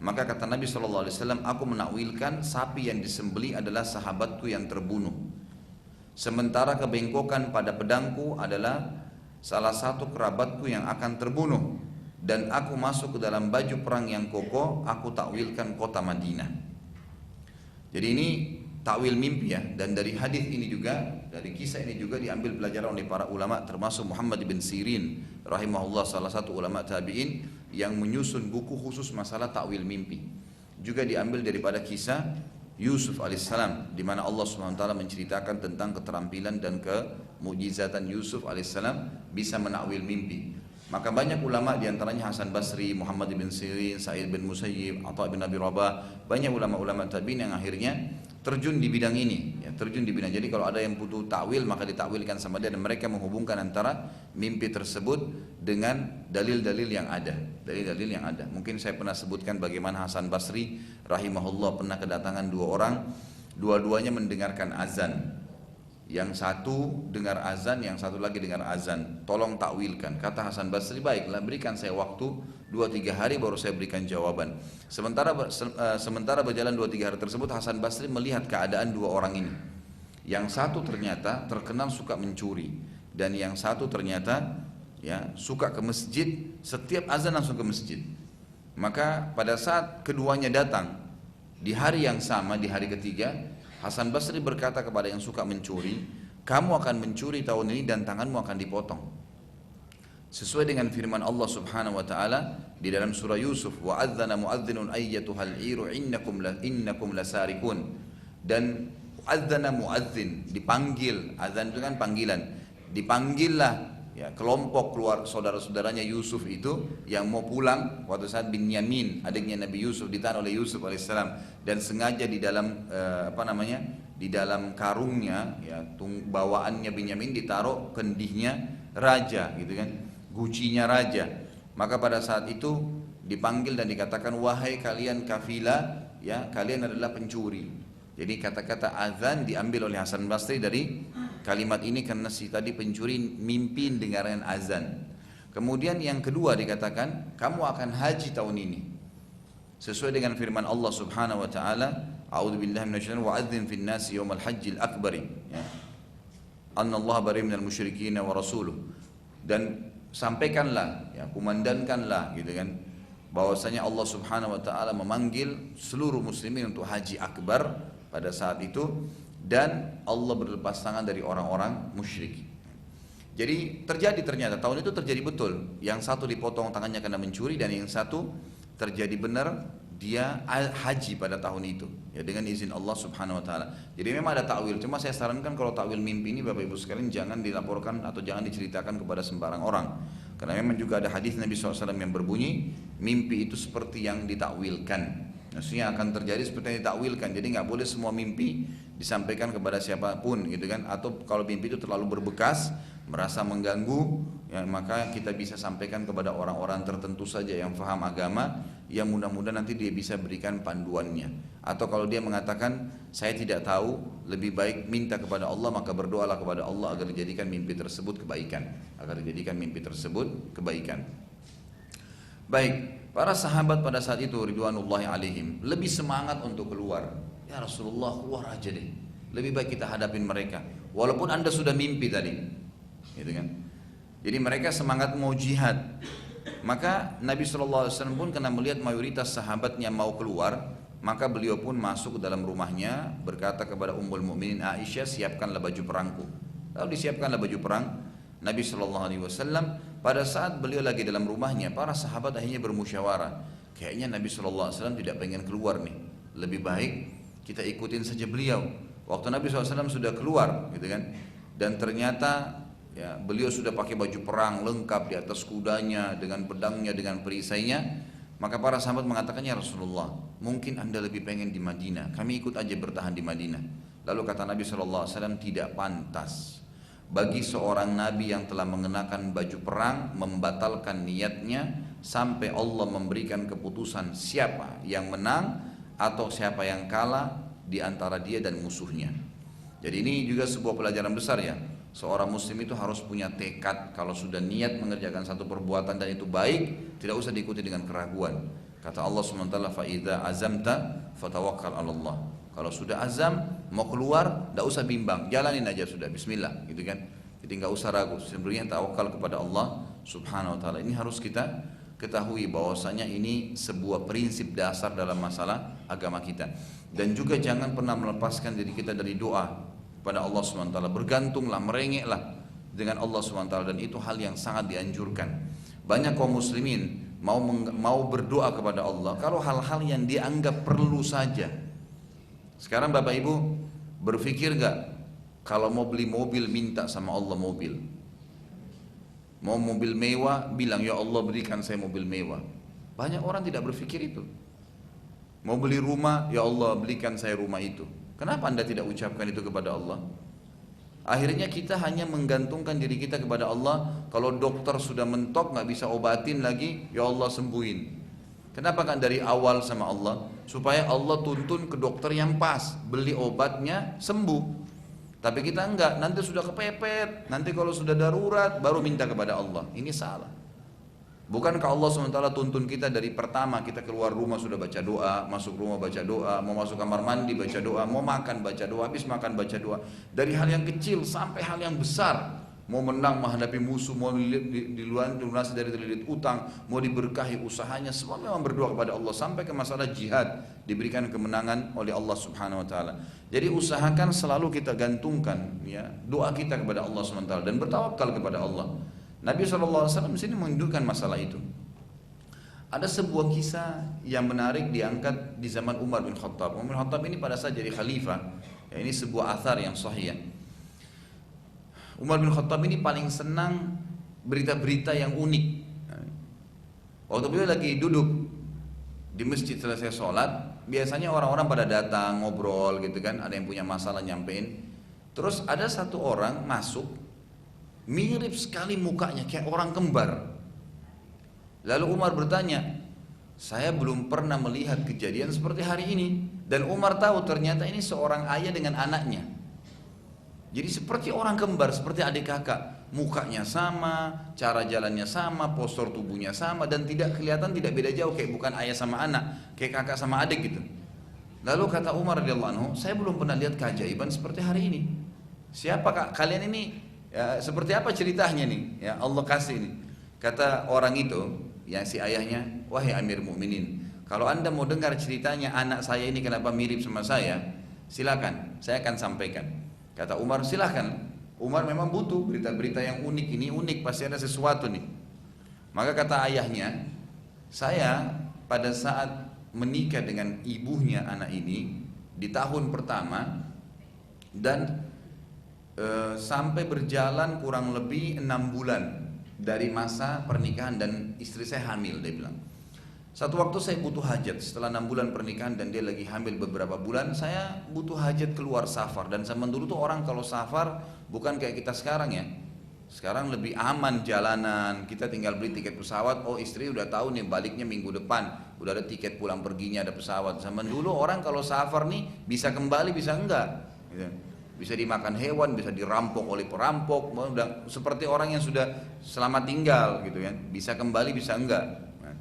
Maka kata Nabi SAW, aku menakwilkan sapi yang disembelih adalah sahabatku yang terbunuh. Sementara kebengkokan pada pedangku adalah salah satu kerabatku yang akan terbunuh. Dan aku masuk ke dalam baju perang yang kokoh, aku takwilkan kota Madinah. Jadi ini takwil mimpi ya. Dan dari hadis ini juga, dari kisah ini juga diambil pelajaran oleh para ulama, termasuk Muhammad bin Sirin rahimahullah, salah satu ulama tabi'in yang menyusun buku khusus masalah takwil mimpi. Juga diambil daripada kisah Yusuf alaihissalam, di mana Allah SWT menceritakan tentang keterampilan dan kemujizatan Yusuf alaihissalam bisa menakwil mimpi. Maka banyak ulama, diantaranya Hasan Basri, Muhammad bin Sirin, Sa'id bin Musayyib, Atha bin Abi Rabah, banyak ulama-ulama tabi'in yang akhirnya terjun di bidang ini, ya, terjun di bidang. Jadi kalau ada yang butuh takwil maka ditakwilkan sama dia, dan mereka menghubungkan antara mimpi tersebut dengan dalil-dalil yang ada, dalil-dalil yang ada. Mungkin saya pernah sebutkan bagaimana Hasan Basri rahimahullah pernah kedatangan dua orang, dua-duanya mendengarkan azan. Yang satu dengar azan, yang satu lagi dengar azan. Tolong takwilkan. Kata Hasan Basri, baiklah, berikan saya waktu 2-3 hari baru saya berikan jawaban. Sementara berjalan 2-3 hari tersebut, Hasan Basri melihat keadaan dua orang ini. Yang satu ternyata terkenal suka mencuri, dan yang satu ternyata ya suka ke masjid, setiap azan langsung ke masjid. Maka pada saat keduanya datang di hari yang sama, di hari ketiga, Hasan Basri berkata kepada yang suka mencuri, kamu akan mencuri tahun ini dan tanganmu akan dipotong. Sesuai dengan firman Allah Subhanahu wa taala di dalam surah Yusuf, wa adzana muadzdinun ayyatuhal iru innakum lasarikun. Dan adzana muadzin, dipanggil, azan itu kan panggilan. Dipanggillah ya kelompok keluar saudara-saudaranya Yusuf itu yang mau pulang waktu saat Binyamin, adiknya Nabi Yusuf, ditahan oleh Yusuf alaihissalam, dan sengaja di dalam di dalam karungnya ya bawaannya Binyamin ditaruh kendihnya raja gitu kan, gucinya raja. Maka pada saat itu dipanggil dan dikatakan, wahai kalian kafilah, ya kalian adalah pencuri. Jadi kata-kata azan diambil oleh Hasan Basri dari kalimat ini, karena si tadi pencuri mimpi dengarkan azan. Kemudian yang kedua dikatakan, kamu akan haji tahun ini. Sesuai dengan firman Allah Subhanahu wa taala, a'udzubillahi minasyaitonir rajim, wa'adzin fin nasi yaumal hajjil akbari. Ya. Annallaha bari minal musyrikin wa rasuluh. Dan sampaikanlah, ya kumandangkanlah gitu kan, bahwasanya Allah Subhanahu wa taala memanggil seluruh muslimin untuk haji akbar pada saat itu, dan Allah berlepas tangan dari orang-orang musyrik. Jadi terjadi, ternyata tahun itu terjadi betul. Yang satu dipotong tangannya karena mencuri, dan yang satu terjadi benar dia haji pada tahun itu ya dengan izin Allah Subhanahu wa taala. Jadi memang ada takwil, cuma saya sarankan kalau takwil mimpi ini Bapak Ibu sekalian jangan dilaporkan atau jangan diceritakan kepada sembarang orang. Karena memang juga ada hadis Nabi SAW yang berbunyi, mimpi itu seperti yang ditakwilkan. Maksudnya akan terjadi seperti yang ditakwilkan. Jadi nggak boleh semua mimpi disampaikan kepada siapapun gitu kan. Atau kalau mimpi itu terlalu berbekas, merasa mengganggu, ya maka kita bisa sampaikan kepada orang-orang tertentu saja yang faham agama, yang mudah-mudahan nanti dia bisa berikan panduannya. Atau kalau dia mengatakan saya tidak tahu, lebih baik minta kepada Allah, maka berdoalah kepada Allah agar dijadikan mimpi tersebut kebaikan, Baik, para sahabat pada saat itu ridwanullahi alaihim lebih semangat untuk keluar. Ya Rasulullah, keluar aja deh, lebih baik kita hadapin mereka walaupun anda sudah mimpi tadi gitu kan. Jadi mereka semangat mau jihad. Maka Nabi SAW pun karena melihat mayoritas sahabatnya mau keluar, Maka beliau pun masuk ke dalam rumahnya, berkata kepada Ummul Mukminin Aisyah, siapkanlah baju perangku. Lalu disiapkanlah baju perang Nabi SAW. Pada saat beliau lagi dalam rumahnya, para sahabat akhirnya bermusyawarah, kayaknya Nabi SAW tidak pengen keluar nih, lebih baik kita ikutin saja beliau. Waktu Nabi SAW sudah keluar gitu kan, dan ternyata ya, beliau sudah pakai baju perang lengkap, di atas kudanya dengan pedangnya, dengan perisainya. Maka para sahabat mengatakan, ya Rasulullah, mungkin anda lebih pengen di Madinah, kami ikut aja bertahan di Madinah. Lalu kata Nabi SAW, tidak pantas bagi seorang Nabi yang telah mengenakan baju perang membatalkan niatnya sampai Allah memberikan keputusan siapa yang menang atau siapa yang kalah di antara dia dan musuhnya. Jadi ini juga sebuah pelajaran besar ya. Seorang muslim itu harus punya tekad, kalau sudah niat mengerjakan satu perbuatan dan itu baik, tidak usah diikuti dengan keraguan. Kata Allah SWT, فَإِذَا عَزَمْتَ فَتَوَكَّلْ عَلَى اللَّهِ. Kalau sudah azam, mau keluar, tidak usah bimbang, jalanin aja sudah, bismillah gitu kan. Jadi nggak usah ragu, sebenarnya tawakal kepada Allah Subhanahu Wa Taala. Ini harus kita ketahui bahwasanya ini sebuah prinsip dasar dalam masalah agama kita. Dan juga jangan pernah melepaskan diri kita dari doa pada Allah SWT, bergantunglah, merengeklah dengan Allah SWT, dan itu hal yang sangat dianjurkan. Banyak kaum muslimin mau berdoa kepada Allah kalau hal-hal yang dianggap perlu saja. Sekarang Bapak Ibu berpikir gak, kalau mau beli mobil minta sama Allah mobil, mau mobil mewah bilang ya Allah berikan saya mobil mewah. Banyak orang tidak berpikir itu. Mau beli rumah, ya Allah belikan saya rumah itu. Kenapa anda tidak ucapkan itu kepada Allah? Akhirnya kita hanya menggantungkan diri kita kepada Allah. Kalau dokter sudah mentok nggak bisa obatin lagi, ya Allah sembuhin. Kenapa kan dari awal sama Allah? Supaya Allah tuntun ke dokter yang pas, beli obatnya sembuh. Tapi kita enggak, nanti sudah kepepet, nanti kalau sudah darurat baru minta kepada Allah. Ini salah. Bukankah Allah SWT tuntun kita dari pertama kita keluar rumah sudah baca doa, masuk rumah baca doa, mau masuk kamar mandi baca doa, mau makan baca doa, habis makan baca doa. Dari hal yang kecil sampai hal yang besar, mau menang menghadapi musuh, mau dilunasi dari terlilit utang, mau diberkahi usahanya, semua memang berdoa kepada Allah. Sampai ke masalah jihad, diberikan kemenangan oleh Allah Subhanahu Wa Taala. Jadi usahakan selalu kita gantungkan ya doa kita kepada Allah SWT dan bertawakal kepada Allah. Nabi SAW di sini menunjukkan masalah itu. Ada sebuah kisah yang menarik diangkat di zaman Umar bin Khattab. Umar bin Khattab ini pada saat jadi khalifah, ya, ini sebuah athar yang sahih. Umar bin Khattab ini paling senang berita-berita yang unik. Waktu beliau lagi duduk di masjid selesai sholat, biasanya orang-orang pada datang ngobrol gitu kan, ada yang punya masalah nyampein. Terus ada satu orang masuk, mirip sekali mukanya kayak orang kembar. Lalu Umar bertanya, saya belum pernah melihat kejadian seperti hari ini. Dan Umar tahu ternyata ini seorang ayah dengan anaknya. Jadi seperti orang kembar, seperti adik kakak, mukanya sama, cara jalannya sama, postur tubuhnya sama, dan tidak kelihatan, tidak beda jauh, kayak bukan ayah sama anak, kayak kakak sama adik gitu. Lalu kata Umar radhiyallahu anhu, saya belum pernah lihat keajaiban seperti hari ini. Siapa kalian ini? Ya, seperti apa ceritanya nih? Ya Allah kasih ini. Kata orang itu, yang si ayahnya, wahai Amir Mukminin, kalau anda mau dengar ceritanya anak saya ini kenapa mirip sama saya, silakan, saya akan sampaikan. Kata Umar, silakan. Umar memang butuh berita-berita yang unik, ini unik, pasti ada sesuatu nih. Maka kata ayahnya, saya pada saat menikah dengan ibunya anak ini di tahun pertama dan sampai berjalan kurang lebih 6 bulan dari masa pernikahan dan istri saya hamil, dia bilang. Satu waktu saya butuh hajat setelah 6 bulan pernikahan dan dia lagi hamil beberapa bulan, saya butuh hajat keluar safar. Dan zaman dulu tuh orang kalau safar bukan kayak kita sekarang ya. Sekarang lebih aman jalanan, kita tinggal beli tiket pesawat, oh istri udah tahu nih baliknya minggu depan, udah ada tiket pulang perginya, ada pesawat. Zaman dulu orang kalau safar nih bisa kembali bisa enggak gitu. Bisa dimakan hewan, bisa dirampok oleh perampok, seperti orang yang sudah selamat tinggal gitu kan, bisa kembali bisa enggak. Nah,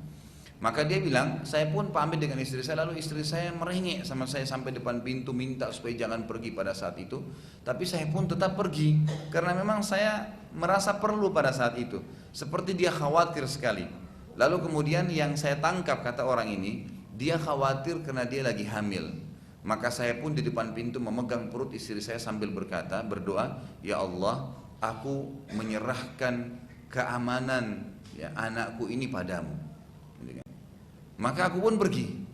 maka dia bilang, saya pun pamit dengan istri saya, lalu istri saya merengek sama saya sampai depan pintu minta supaya jangan pergi pada saat itu. Tapi saya pun tetap pergi karena memang saya merasa perlu pada saat itu, seperti dia khawatir sekali. Lalu kemudian yang saya tangkap kata orang ini, Dia khawatir karena dia lagi hamil. Maka saya pun di depan pintu memegang perut istri saya sambil berdoa, ya Allah, aku menyerahkan keamanan ya, anakku ini padamu. Maka aku pun pergi.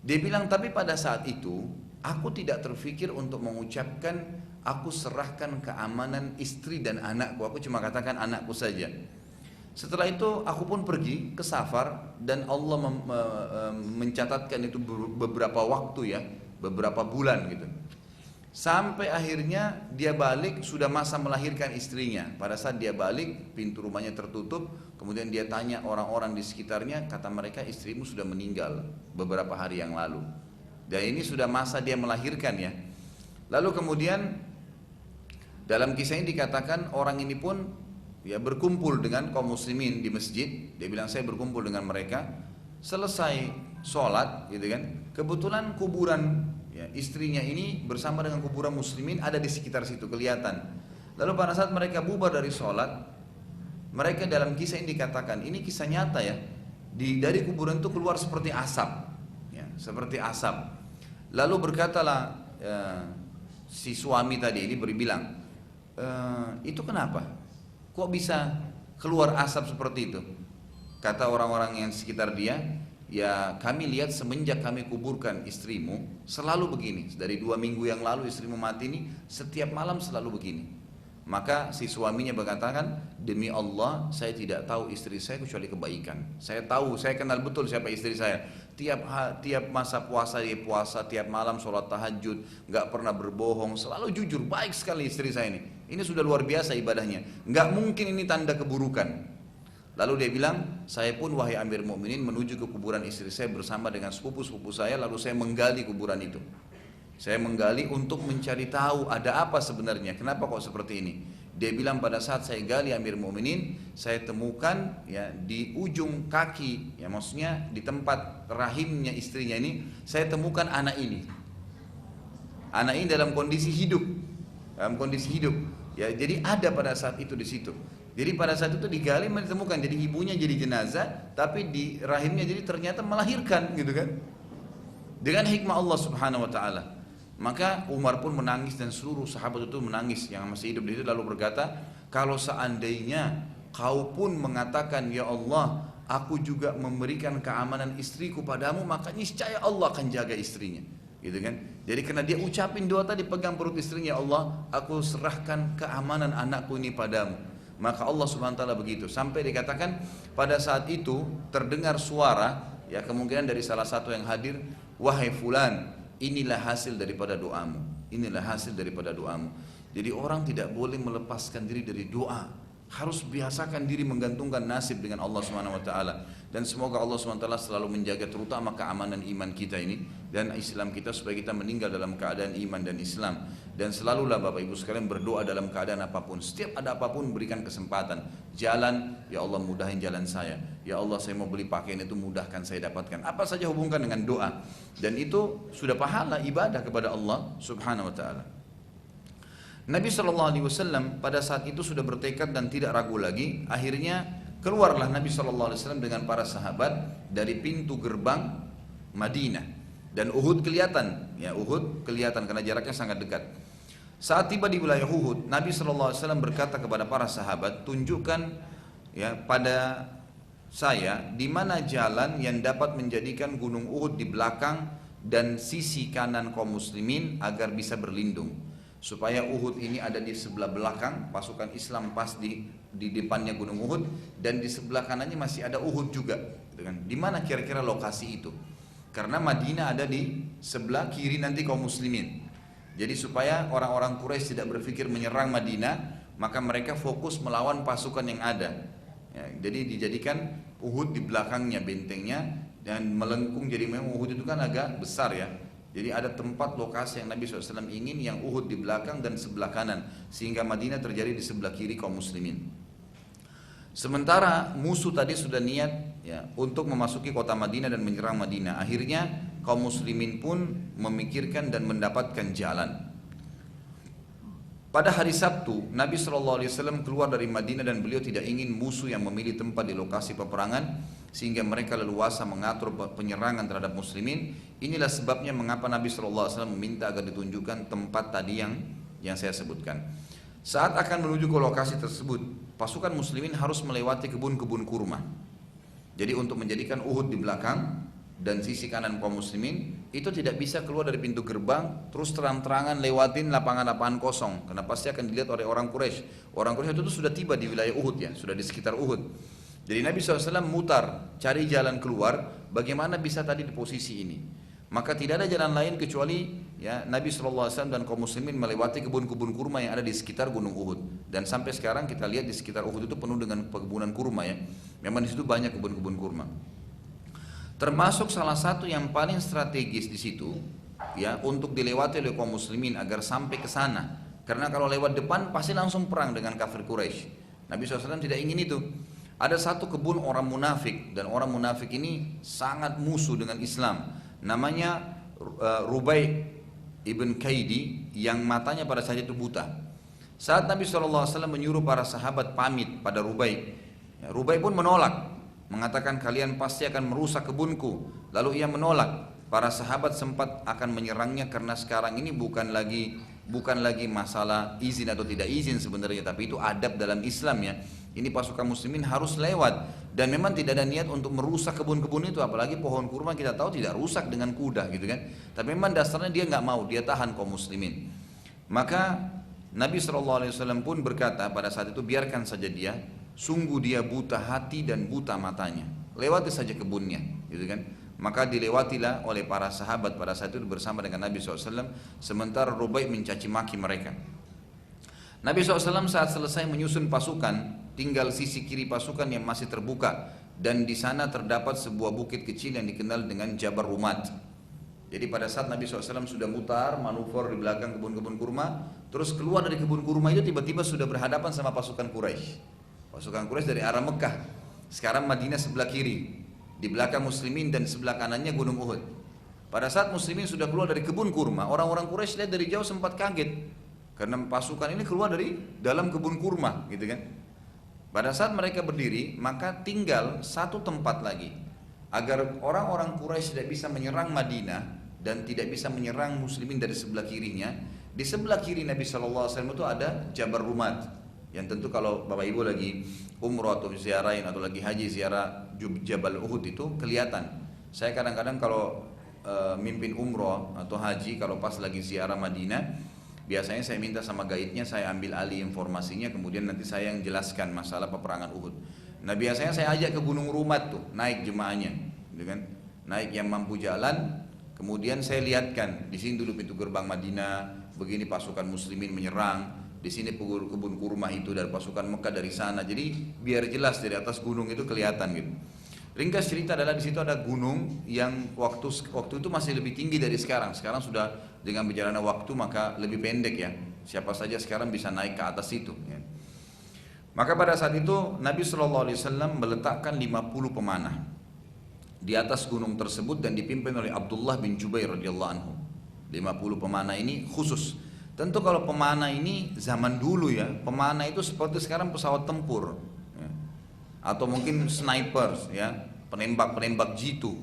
Dia bilang, tapi pada saat itu aku tidak terfikir untuk mengucapkan aku serahkan keamanan istri dan anakku. Aku cuma katakan anakku saja. Setelah itu aku pun pergi ke safar dan Allah mencatatkan itu beberapa waktu ya, beberapa bulan gitu. Sampai akhirnya dia balik, sudah masa melahirkan istrinya. Pada saat dia balik, pintu rumahnya tertutup. Kemudian dia tanya orang-orang di sekitarnya, kata mereka istrimu sudah meninggal beberapa hari yang lalu. Dan ini sudah masa dia melahirkan ya. Lalu kemudian dalam kisah ini dikatakan orang ini pun ya berkumpul dengan kaum muslimin di masjid. Dia bilang saya berkumpul dengan mereka. Selesai sholat gitu kan. Kebetulan kuburan ya, istrinya ini bersama dengan kuburan muslimin ada di sekitar situ kelihatan. Lalu pada saat mereka bubar dari sholat, mereka dalam kisah ini dikatakan, ini kisah nyata ya, dari kuburan itu keluar seperti asap ya, seperti asap. Lalu berkatalah si suami tadi ini berbilang, itu kenapa? Kok bisa keluar asap seperti itu? Kata orang-orang yang sekitar dia, ya kami lihat semenjak kami kuburkan istrimu selalu begini. Dari 2 minggu yang lalu istrimu mati ini setiap malam selalu begini. Maka si suaminya berkatakan, demi Allah saya tidak tahu istri saya kecuali kebaikan. Saya tahu, saya kenal betul siapa istri saya. Tiap masa puasa dia puasa, tiap malam sholat tahajud, nggak pernah berbohong, selalu jujur, baik sekali istri saya ini. Ini sudah luar biasa ibadahnya. Nggak mungkin ini tanda keburukan. Lalu dia bilang, saya pun wahai Amir Mukminin menuju ke kuburan istri saya bersama dengan sepupu-sepupu saya, lalu saya menggali kuburan itu. Saya menggali untuk mencari tahu ada apa sebenarnya, kenapa kok seperti ini. Dia bilang pada saat saya gali Amir Mukminin, saya temukan ya di ujung kaki, ya maksudnya di tempat rahimnya istrinya ini, saya temukan anak ini. Anak ini dalam kondisi hidup, Ya, jadi ada pada saat itu di situ. Jadi pada saat itu digali ditemukan, jadi ibunya jadi jenazah, tapi di rahimnya jadi ternyata melahirkan gitu kan. Dengan hikmah Allah Subhanahu wa taala. Maka Umar pun menangis dan seluruh sahabat itu menangis yang masih hidup di situ, lalu berkata, kalau seandainya kau pun mengatakan ya Allah, aku juga memberikan keamanan istriku padamu, maka niscaya Allah akan jaga istrinya. Gitu kan? Jadi karena dia ucapin doa tadi, pegang perut istrinya, ya Allah, aku serahkan keamanan anakku ini padamu. Maka Allah Subhanahu wa taala begitu. Sampai dikatakan pada saat itu terdengar suara, ya kemungkinan dari salah satu yang hadir, wahai fulan, inilah hasil daripada doamu. Inilah hasil daripada doamu. Jadi orang tidak boleh melepaskan diri dari doa. Harus biasakan diri menggantungkan nasib dengan Allah Subhanahu wa taala. Dan semoga Allah Subhanahu wa taala selalu menjaga terutama keamanan iman kita ini dan Islam kita, supaya kita meninggal dalam keadaan iman dan Islam. Dan selalulah Bapak Ibu sekalian berdoa dalam keadaan apapun. Setiap ada apapun berikan kesempatan. Jalan, ya Allah mudahin jalan saya. Ya Allah saya mau beli pakaian itu mudahkan saya dapatkan. Apa saja hubungkan dengan doa. Dan itu sudah pahala ibadah kepada Allah Subhanahu wa taala. Nabi SAW pada saat itu sudah bertekad dan tidak ragu lagi. Akhirnya keluarlah Nabi SAW dengan para sahabat dari pintu gerbang Madinah. Dan Uhud kelihatan, ya Uhud kelihatan karena jaraknya sangat dekat. Saat tiba di wilayah Uhud, Nabi SAW berkata kepada para sahabat, tunjukkan ya pada saya di mana jalan yang dapat menjadikan gunung Uhud di belakang dan sisi kanan kaum muslimin agar bisa berlindung. Supaya Uhud ini ada di sebelah belakang, pasukan Islam pas di depannya gunung Uhud, dan di sebelah kanannya masih ada Uhud juga. Di mana kira-kira lokasi itu? Karena Madinah ada di sebelah kiri nanti kaum muslimin. Jadi supaya orang-orang Quraisy tidak berpikir menyerang Madinah, maka mereka fokus melawan pasukan yang ada. Ya, jadi dijadikan Uhud di belakangnya bentengnya dan melengkung. Jadi memang Uhud itu kan agak besar ya. Jadi ada tempat lokasi yang Nabi SAW ingin, yang Uhud di belakang dan sebelah kanan, sehingga Madinah terjadi di sebelah kiri kaum muslimin. Sementara musuh tadi sudah niat ya untuk memasuki kota Madinah dan menyerang Madinah. Akhirnya kaum muslimin pun memikirkan dan mendapatkan jalan. Pada hari Sabtu, Nabi SAW keluar dari Madinah dan beliau tidak ingin musuh yang memilih tempat di lokasi peperangan sehingga mereka leluasa mengatur penyerangan terhadap muslimin. Inilah sebabnya mengapa Nabi SAW meminta agar ditunjukkan tempat tadi yang saya sebutkan. Saat akan menuju ke lokasi tersebut, pasukan muslimin harus melewati kebun-kebun kurma. Jadi untuk menjadikan Uhud di belakang dan sisi kanan kaum muslimin, itu tidak bisa keluar dari pintu gerbang terus terang-terangan lewatin lapangan-lapangan kosong, karena pasti akan dilihat oleh orang Quraisy. Orang Quraisy itu sudah tiba di wilayah Uhud ya, sudah di sekitar Uhud. Jadi Nabi SAW mutar, cari jalan keluar, bagaimana bisa tadi di posisi ini. Maka tidak ada jalan lain kecuali ya Nabi SAW dan kaum muslimin melewati kebun-kebun kurma yang ada di sekitar Gunung Uhud. Dan sampai sekarang kita lihat di sekitar Uhud itu penuh dengan perkebunan kurma ya. Memang di situ banyak kebun-kebun kurma. Termasuk salah satu yang paling strategis di situ ya untuk dilewati oleh kaum muslimin agar sampai ke sana. Karena kalau lewat depan pasti langsung perang dengan kafir Quraisy. Nabi SAW tidak ingin itu. Ada satu kebun orang munafik, dan orang munafik ini sangat musuh dengan Islam. Namanya Rubai ibn Kaidi, yang matanya pada saat itu buta. Saat Nabi SAW menyuruh para sahabat pamit pada Rubai, Rubai pun menolak, mengatakan kalian pasti akan merusak kebunku. Lalu ia menolak. Para sahabat sempat akan menyerangnya karena sekarang ini bukan lagi masalah izin atau tidak izin sebenarnya, tapi itu adab dalam Islam ya. Ini pasukan muslimin harus lewat, dan memang tidak ada niat untuk merusak kebun-kebun itu, apalagi pohon kurma kita tahu tidak rusak dengan kuda gitu kan. Tapi memang dasarnya dia nggak mau, dia tahan kaum muslimin. Maka Nabi SAW pun berkata pada saat itu, biarkan saja dia, sungguh dia buta hati dan buta matanya, lewati saja kebunnya gitu kan. Maka dilewatilah oleh para sahabat pada saat itu bersama dengan Nabi SAW, sementara Rubai mencaci maki mereka. Nabi SAW saat selesai menyusun pasukan, tinggal sisi kiri pasukan yang masih terbuka, dan di sana terdapat sebuah bukit kecil yang dikenal dengan Jabal Rumat. Jadi pada saat Nabi SAW sudah mutar, manuver di belakang kebun-kebun kurma, terus keluar dari kebun kurma itu tiba-tiba sudah berhadapan sama pasukan Quraisy. Pasukan Quraisy dari arah Mekah. Sekarang Madinah sebelah kiri, di belakang muslimin, dan sebelah kanannya Gunung Uhud. Pada saat muslimin sudah keluar dari kebun kurma, orang-orang Quraisy lihat dari jauh sempat kaget karena pasukan ini keluar dari dalam kebun kurma gitu kan. Pada saat mereka berdiri, maka tinggal satu tempat lagi agar orang-orang Quraisy tidak bisa menyerang Madinah dan tidak bisa menyerang muslimin dari sebelah kirinya. Di sebelah kiri Nabi SAW itu ada Jabal Rumat, yang tentu kalau Bapak Ibu lagi umroh atau ziarahin atau lagi haji ziarah Jabal Uhud itu kelihatan. Saya kadang-kadang kalau mimpin umroh atau haji, kalau pas lagi ziarah Madinah, biasanya saya minta sama gaidnya, saya ambil alih informasinya, kemudian nanti saya yang jelaskan masalah peperangan Uhud. Nah biasanya saya ajak ke Gunung Rumat tuh, naik jemaahnya, gitu kan? Naik yang mampu jalan, kemudian saya lihatkan di sini dulu pintu gerbang Madinah, begini pasukan muslimin menyerang, di sini kebun kurma itu dari pasukan Mekah dari sana. Jadi biar jelas dari atas gunung itu kelihatan gitu. Ringkas cerita adalah di situ ada gunung yang waktu itu masih lebih tinggi dari sekarang. Sekarang sudah dengan berjalannya waktu maka lebih pendek ya. Siapa saja sekarang bisa naik ke atas itu. Ya. Maka pada saat itu Nabi SAW meletakkan 50 pemanah di atas gunung tersebut dan dipimpin oleh Abdullah bin Jubair radhiyallahu anhu. 50 pemanah ini khusus. Tentu kalau pemanah ini zaman dulu ya, pemanah itu seperti sekarang pesawat tempur. Atau mungkin sniper ya, penembak jitu.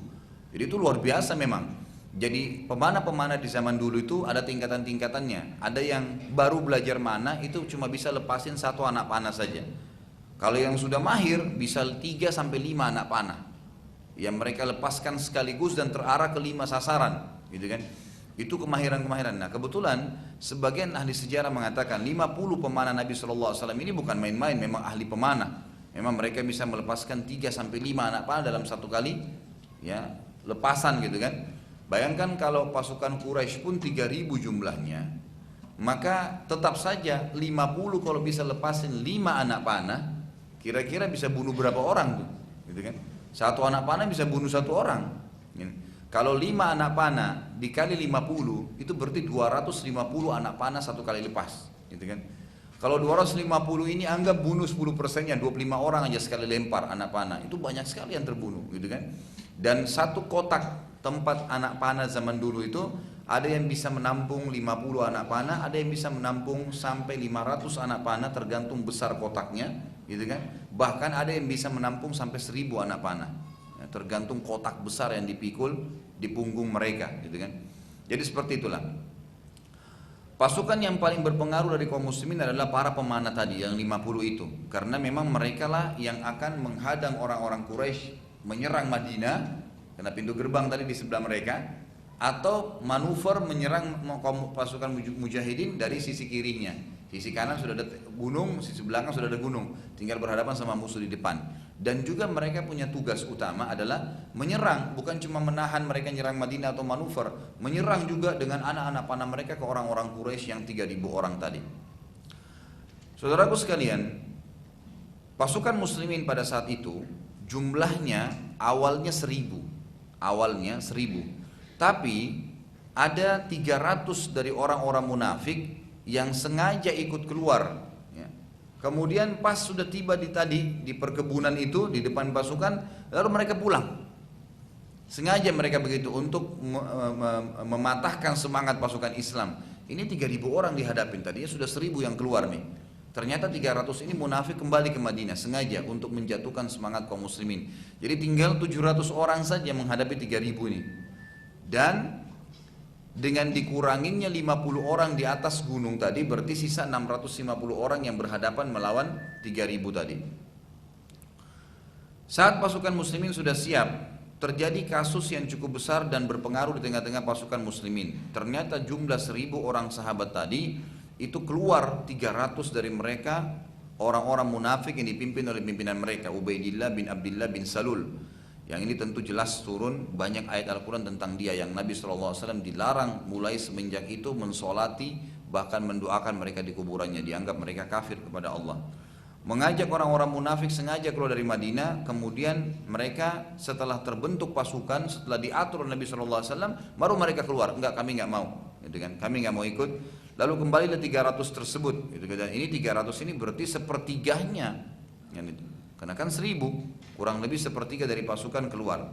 Jadi itu luar biasa memang. Jadi pemanah-pemanah di zaman dulu itu ada tingkatan-tingkatannya. Ada yang baru belajar mana itu cuma bisa lepasin satu anak panah saja. Kalau yang sudah mahir bisa 3 sampai 5 anak panah yang mereka lepaskan sekaligus dan terarah ke 5 sasaran, gitu kan. Itu kemahiran-kemahiran. Nah kebetulan sebagian ahli sejarah mengatakan 50 pemanah Nabi SAW ini bukan main-main, memang ahli pemanah. Memang mereka bisa melepaskan 3 sampai 5 anak panah dalam satu kali ya, lepasan gitu kan. Bayangkan kalau pasukan Quraisy pun 3.000 jumlahnya, maka tetap saja 50 kalau bisa lepasin 5 anak panah, kira-kira bisa bunuh berapa orang tuh, gitu kan. Satu anak panah bisa bunuh 1 orang. Kalau 5 anak panah dikali 50 itu berarti 250 anak panah satu kali lepas, gitu kan. Kalau 250 ini anggap bunuh 10%-nya, 25 orang aja sekali lempar anak panah. Itu banyak sekali yang terbunuh gitu kan. Dan satu kotak tempat anak panah zaman dulu itu ada yang bisa menampung 50 anak panah, ada yang bisa menampung sampai 500 anak panah tergantung besar kotaknya gitu kan. Bahkan ada yang bisa menampung sampai 1000 anak panah. tergantung kotak besar yang dipikul di punggung mereka, gitu kan. Jadi seperti itulah. Pasukan yang paling berpengaruh dari kaum muslimin adalah para pemanah tadi yang 50 itu, karena memang mereka lah yang akan menghadang orang-orang Quraisy menyerang Madinah, karena pintu gerbang tadi di sebelah mereka, atau manuver menyerang pasukan mujahidin dari sisi kirinya. Sisi kanan sudah ada gunung, sisi belakang sudah ada gunung, tinggal berhadapan sama musuh di depan. Dan juga mereka punya tugas utama adalah menyerang, bukan cuma menahan mereka nyerang Madinah atau manuver, menyerang juga dengan anak-anak panah mereka ke orang-orang Quraisy yang 3.000 orang tadi. Saudaraku sekalian, pasukan muslimin pada saat itu jumlahnya awalnya 1.000, tapi ada 300 dari orang-orang munafik yang sengaja ikut keluar, ya. Kemudian pas sudah tiba di perkebunan itu di depan pasukan, lalu mereka pulang. Sengaja mereka begitu untuk mematahkan semangat pasukan Islam. Ini 3.000 orang dihadapin, tadinya sudah 1.000 yang keluar nih. Ternyata 300 ini munafik kembali ke Madinah sengaja untuk menjatuhkan semangat kaum muslimin. Jadi tinggal 700 orang saja menghadapi 3.000 ini. Dan dengan dikuranginnya 50 orang di atas gunung tadi, berarti sisa 650 orang yang berhadapan melawan 3.000 tadi. Saat pasukan muslimin sudah siap, terjadi kasus yang cukup besar dan berpengaruh di tengah-tengah pasukan muslimin. Ternyata jumlah 1.000 orang sahabat tadi, itu keluar 300 dari mereka orang-orang munafik yang dipimpin oleh pimpinan mereka, Ubaidillah bin Abdullah bin Salul. Yang ini tentu jelas turun banyak ayat Al-Quran tentang dia, yang Nabi SAW dilarang mulai semenjak itu mensolati, bahkan mendoakan mereka di kuburannya, dianggap mereka kafir kepada Allah. Mengajak orang-orang munafik sengaja keluar dari Madinah, kemudian mereka setelah terbentuk pasukan, setelah diatur Nabi SAW, baru mereka keluar. Enggak, kami enggak mau, gitu kan? Kami enggak mau ikut. Lalu kembalilah 300 tersebut, gitu kan? Dan ini 300 ini berarti sepertiganya, yang itu. Karena kan 1.000, kurang lebih sepertiga dari pasukan keluar.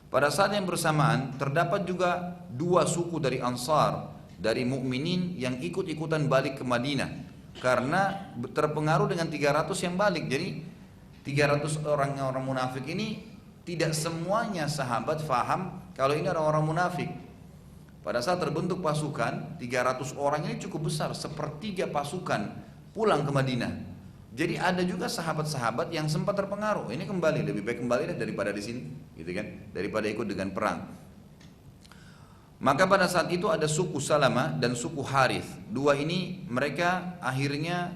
Pada saat yang bersamaan terdapat juga 2 suku dari Ansar, dari mukminin yang ikut-ikutan balik ke Madinah, karena terpengaruh dengan 300 yang balik. Jadi 300 orang munafik ini tidak semuanya sahabat faham kalau ini orang-orang munafik. Pada saat terbentuk pasukan 300 orang ini cukup besar, sepertiga pasukan pulang ke Madinah. Jadi ada juga sahabat-sahabat yang sempat terpengaruh. Ini kembali, lebih baik kembali daripada di sini, gitu kan? Daripada ikut dengan perang. Maka pada saat itu ada suku Salamah dan suku Harith. 2 ini mereka akhirnya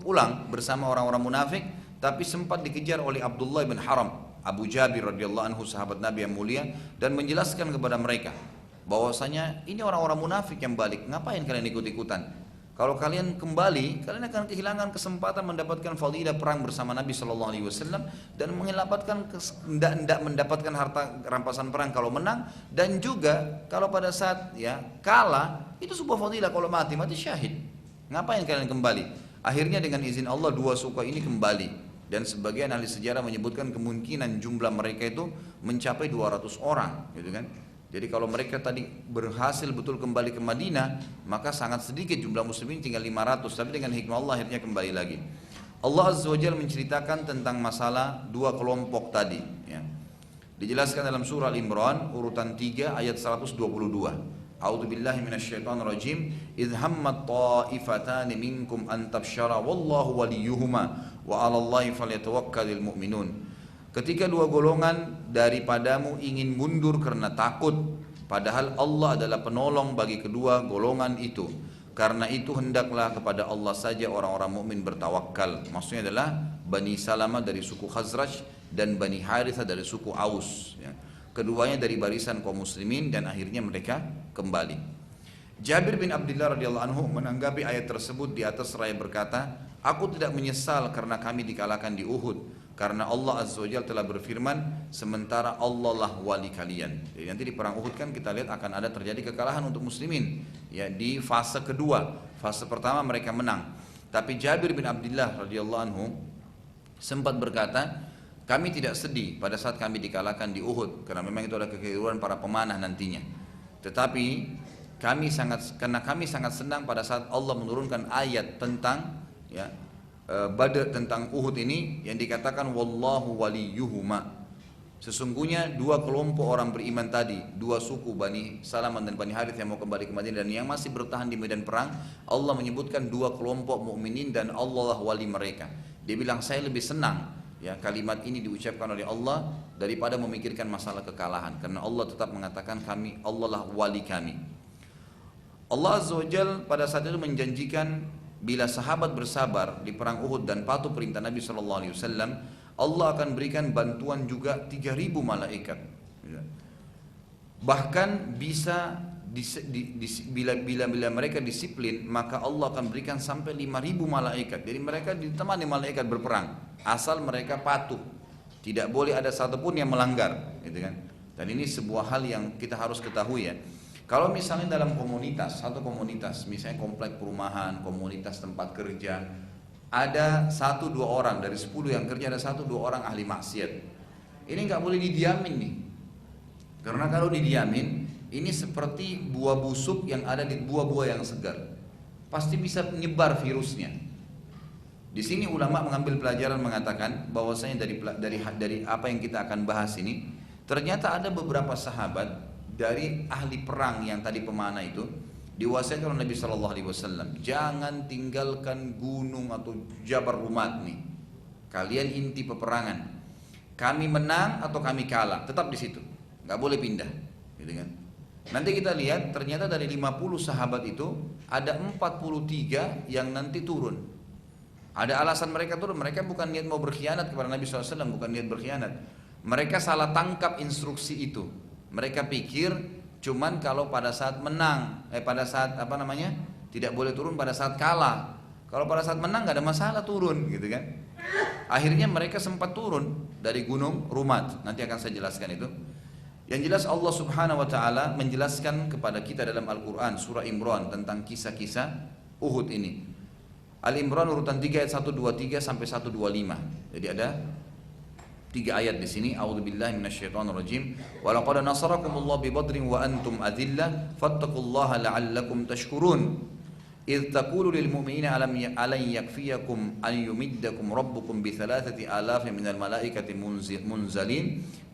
pulang bersama orang-orang munafik, tapi sempat dikejar oleh Abdullah bin Haram, Abu Jabir radhiyallahu anhu, sahabat Nabi yang mulia, dan menjelaskan kepada mereka bahwasanya ini orang-orang munafik yang balik. Ngapain kalian ikut-ikutan? Kalau kalian kembali, kalian akan kehilangan kesempatan mendapatkan fadilah perang bersama Nabi SAW dan mendapatkan harta rampasan perang kalau menang, dan juga kalau pada saat ya kalah itu sebuah fadilah, kalau mati syahid. Ngapain kalian kembali? Akhirnya dengan izin Allah 2 suku ini kembali, dan sebagian ahli sejarah menyebutkan kemungkinan jumlah mereka itu mencapai 200 orang, gitu kan? Jadi kalau mereka tadi berhasil betul kembali ke Madinah, maka sangat sedikit jumlah muslimin, tinggal 500. Tapi dengan hikmah Allah akhirnya kembali lagi. Allah Azza wa Jalla menceritakan tentang masalah 2 kelompok tadi, ya. Dijelaskan dalam surah Al-Imran urutan 3 ayat 122. A'udzu billahi minasyaitonir rajim. Idh hammat ta'ifatani minkum an tabshara wallahu waliyuhuma wa 'alallahi falyatawakkalul mu'minun. Ketika 2 golongan daripadamu ingin mundur karena takut, padahal Allah adalah penolong bagi kedua golongan itu. Karena itu hendaklah kepada Allah saja orang-orang mukmin bertawakal. Maksudnya adalah Bani Salamah dari suku Khazraj dan Bani Harithah dari suku Aus, ya. Keduanya dari barisan kaum muslimin, dan akhirnya mereka kembali. Jabir bin Abdullah radhiyallahu anhu menanggapi ayat tersebut di atas seraya berkata, aku tidak menyesal karena kami dikalahkan di Uhud, karena Allah Azza wa Jalla telah berfirman, sementara Allah lah wali kalian. Jadi nanti di perang Uhud kan kita lihat akan ada terjadi kekalahan untuk muslimin, ya, di fase kedua. Fase pertama mereka menang, tapi Jabir bin Abdullah radhiyallahu anhu sempat berkata, kami tidak sedih pada saat kami dikalahkan di Uhud, karena memang itu ada kekeliruan para pemanah nantinya. Tetapi karena kami sangat senang pada saat Allah menurunkan ayat tentang, ya, Badr, tentang Uhud ini, yang dikatakan wallahu waliyuhuma, Sesungguhnya dua kelompok orang beriman tadi, dua suku Bani Salaman dan Bani Harith yang mau kembali ke Madinah dan yang masih bertahan di medan perang, Allah menyebutkan dua kelompok mukminin dan Allah lah wali mereka. Dia bilang saya lebih senang ya kalimat ini diucapkan oleh Allah daripada memikirkan masalah kekalahan, karena Allah tetap mengatakan kami, Allah lah wali kami. Allah Azza wa Jal pada saat itu menjanjikan bila sahabat bersabar di perang Uhud dan patuh perintah Nabi SAW, Allah akan berikan bantuan juga 3.000 malaikat. Bahkan bisa bila mereka disiplin, maka Allah akan berikan sampai 5.000 malaikat. Jadi mereka ditemani malaikat berperang, asal mereka patuh. Tidak boleh ada satupun yang melanggar, gitu kan? Dan ini sebuah hal yang kita harus ketahui ya. Kalau misalnya dalam komunitas, satu komunitas, misalnya komplek perumahan, komunitas tempat kerja, ada 1-2 orang dari 10 yang kerja, ada 1-2 orang ahli maksiat. Ini nggak boleh didiamin nih, karena kalau didiamin ini seperti buah busuk yang ada di buah-buah yang segar, pasti bisa menyebar virusnya. Di sini ulama mengambil pelajaran mengatakan bahwasanya dari apa yang kita akan bahas ini, ternyata ada beberapa sahabat dari ahli perang yang tadi pemanah itu diwasiatkan oleh Nabi Shallallahu Alaihi Wasallam, jangan tinggalkan gunung atau Jabal Rumat nih, kalian inti peperangan, kami menang atau kami kalah, tetap di situ, nggak boleh pindah, gitu kan? Nanti kita lihat ternyata dari 50 sahabat itu ada 43 yang nanti turun. Ada alasan mereka turun, mereka bukan niat mau berkhianat kepada Nabi SAW, bukan niat berkhianat. Mereka salah tangkap instruksi itu. Mereka pikir cuman kalau pada saat menang, pada saat tidak boleh turun pada saat kalah. Kalau pada saat menang nggak ada masalah turun, gitu kan? Akhirnya mereka sempat turun dari gunung Rumat. Nanti akan saya jelaskan itu. Yang jelas Allah Subhanahu Wa Taala menjelaskan kepada kita dalam Al-Quran surah Imran tentang kisah-kisah Uhud ini. Al-Imran urutan 3 ayat 123 sampai 125. Jadi ada 3 ayat di sini. A'udzubillahi minasyaitonirrajim. Wa laqad nasarakumullahu bi Badrin wa antum adillah fattaqullaha la'allakum tashkurun. إذ تقول للمؤمنين ألن يكفيكم أن يمدكم ربكم ب3,000 من الملائكة منزلين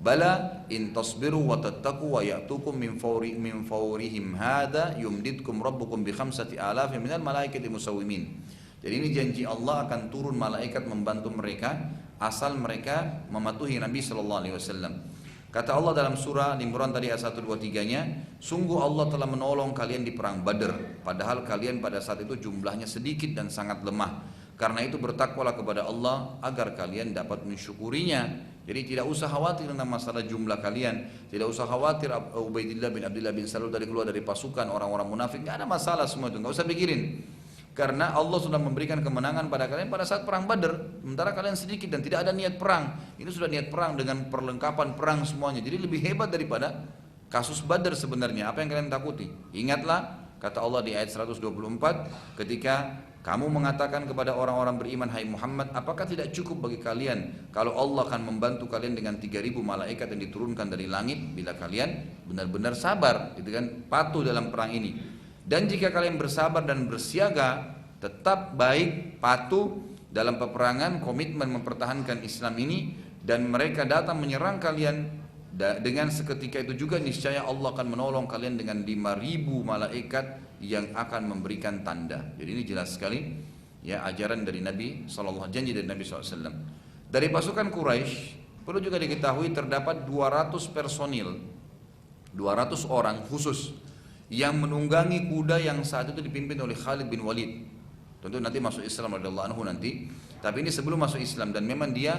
بلى إن تصبروا وتتقوا ويأتوكم من فورهم هذا يمددكم ربكم ب5,000 من الملائكة مسومين. Jadi ini janji Allah akan turun malaikat membantu mereka asal mereka mematuhi Nabi Sallallahu Alaihi Wasallam. Kata Allah dalam surah Al-Imran tadi ayat 123-nya, sungguh Allah telah menolong kalian di perang Badr, padahal kalian pada saat itu jumlahnya sedikit dan sangat lemah. Karena itu bertakwalah kepada Allah agar kalian dapat mensyukurinya. Jadi tidak usah khawatir tentang masalah jumlah kalian, tidak usah khawatir Ubaidillah bin Abdullah bin Salul dari keluar dari pasukan orang-orang munafik, nggak ada masalah semua itu, nggak usah pikirin. Karena Allah sudah memberikan kemenangan pada kalian pada saat perang Badr, sementara kalian sedikit dan tidak ada niat perang. Ini sudah niat perang dengan perlengkapan perang semuanya. Jadi lebih hebat daripada kasus Badr sebenarnya. Apa yang kalian takuti? Ingatlah kata Allah di ayat 124, ketika kamu mengatakan kepada orang-orang beriman, hai Muhammad, apakah tidak cukup bagi kalian kalau Allah akan membantu kalian dengan 3.000 malaikat yang diturunkan dari langit bila kalian benar-benar sabar, gitu kan, patuh dalam perang ini. Dan jika kalian bersabar dan bersiaga, tetap baik, patuh dalam peperangan, komitmen mempertahankan Islam ini, dan mereka datang menyerang kalian dengan seketika itu juga niscaya Allah akan menolong kalian dengan 5.000 malaikat yang akan memberikan tanda. Jadi ini jelas sekali ya ajaran dari Nabi SAW, janji dari Nabi SAW. Dari pasukan Quraisy perlu juga diketahui terdapat 200 personil, 200 orang khusus yang menunggangi kuda yang saat itu dipimpin oleh Khalid bin Walid. Tentu nanti masuk Islam radhiyallahu anhu nanti, tapi ini sebelum masuk Islam dan memang dia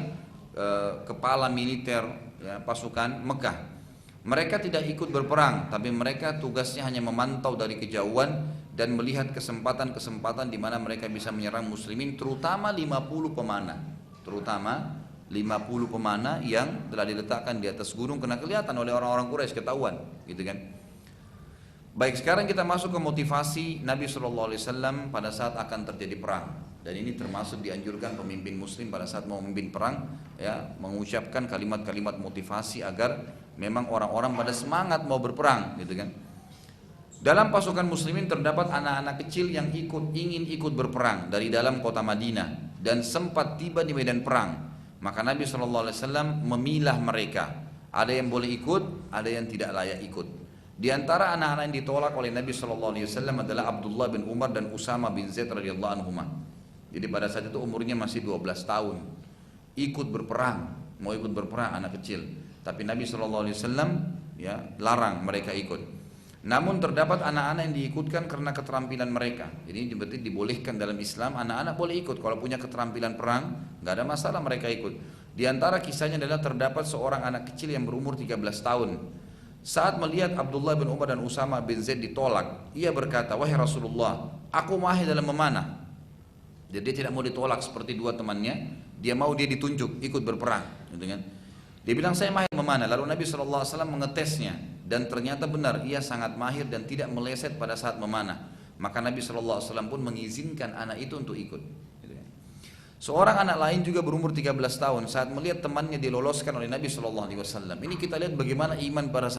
kepala militer ya, pasukan Mekah. Mereka tidak ikut berperang, tapi mereka tugasnya hanya memantau dari kejauhan dan melihat kesempatan-kesempatan di mana mereka bisa menyerang muslimin, terutama 50 pemanah. Terutama 50 pemanah yang telah diletakkan di atas gunung, kena kelihatan oleh orang-orang Quraisy, ketahuan, gitu kan. Baik, sekarang kita masuk ke motivasi Nabi SAW pada saat akan terjadi perang. Dan ini termasuk dianjurkan pemimpin muslim pada saat mau memimpin perang ya, mengucapkan kalimat-kalimat motivasi agar memang orang-orang pada semangat mau berperang, gitu kan. Dalam pasukan muslimin terdapat anak-anak kecil yang ingin ikut berperang dari dalam kota Madinah dan sempat tiba di medan perang. Maka Nabi SAW memilah mereka Ada yang boleh ikut, ada yang tidak layak ikut. Di antara anak-anak yang ditolak oleh Nabi SAW adalah Abdullah bin Umar dan Usama bin Zaid radhiyallahu anhuma. Jadi pada saat itu umurnya masih 12 tahun. Ikut berperang, mau ikut berperang anak kecil. Tapi Nabi SAW ya larang mereka ikut. Namun terdapat anak-anak yang diikutkan karena keterampilan mereka. Jadi berarti dibolehkan dalam Islam anak-anak boleh ikut kalau punya keterampilan perang, nggak ada masalah mereka ikut. Di antara kisahnya adalah terdapat seorang anak kecil yang berumur 13 tahun. Saat melihat Abdullah bin Umar dan Usama bin Zaid ditolak, ia berkata, "Wahai Rasulullah, aku mahir dalam memanah." Jadi dia tidak mau ditolak seperti dua temannya, dia mau dia ditunjuk ikut berperang, gitu kan? Dia bilang saya mahir memanah. Lalu Nabi SAW mengetesnya dan ternyata benar ia sangat mahir dan tidak meleset pada saat memanah. Maka Nabi SAW pun mengizinkan anak itu untuk ikut. Seorang anak lain juga berumur 13 tahun saat melihat temannya diloloskan oleh Nabi SAW. Ini kita lihat bagaimana iman para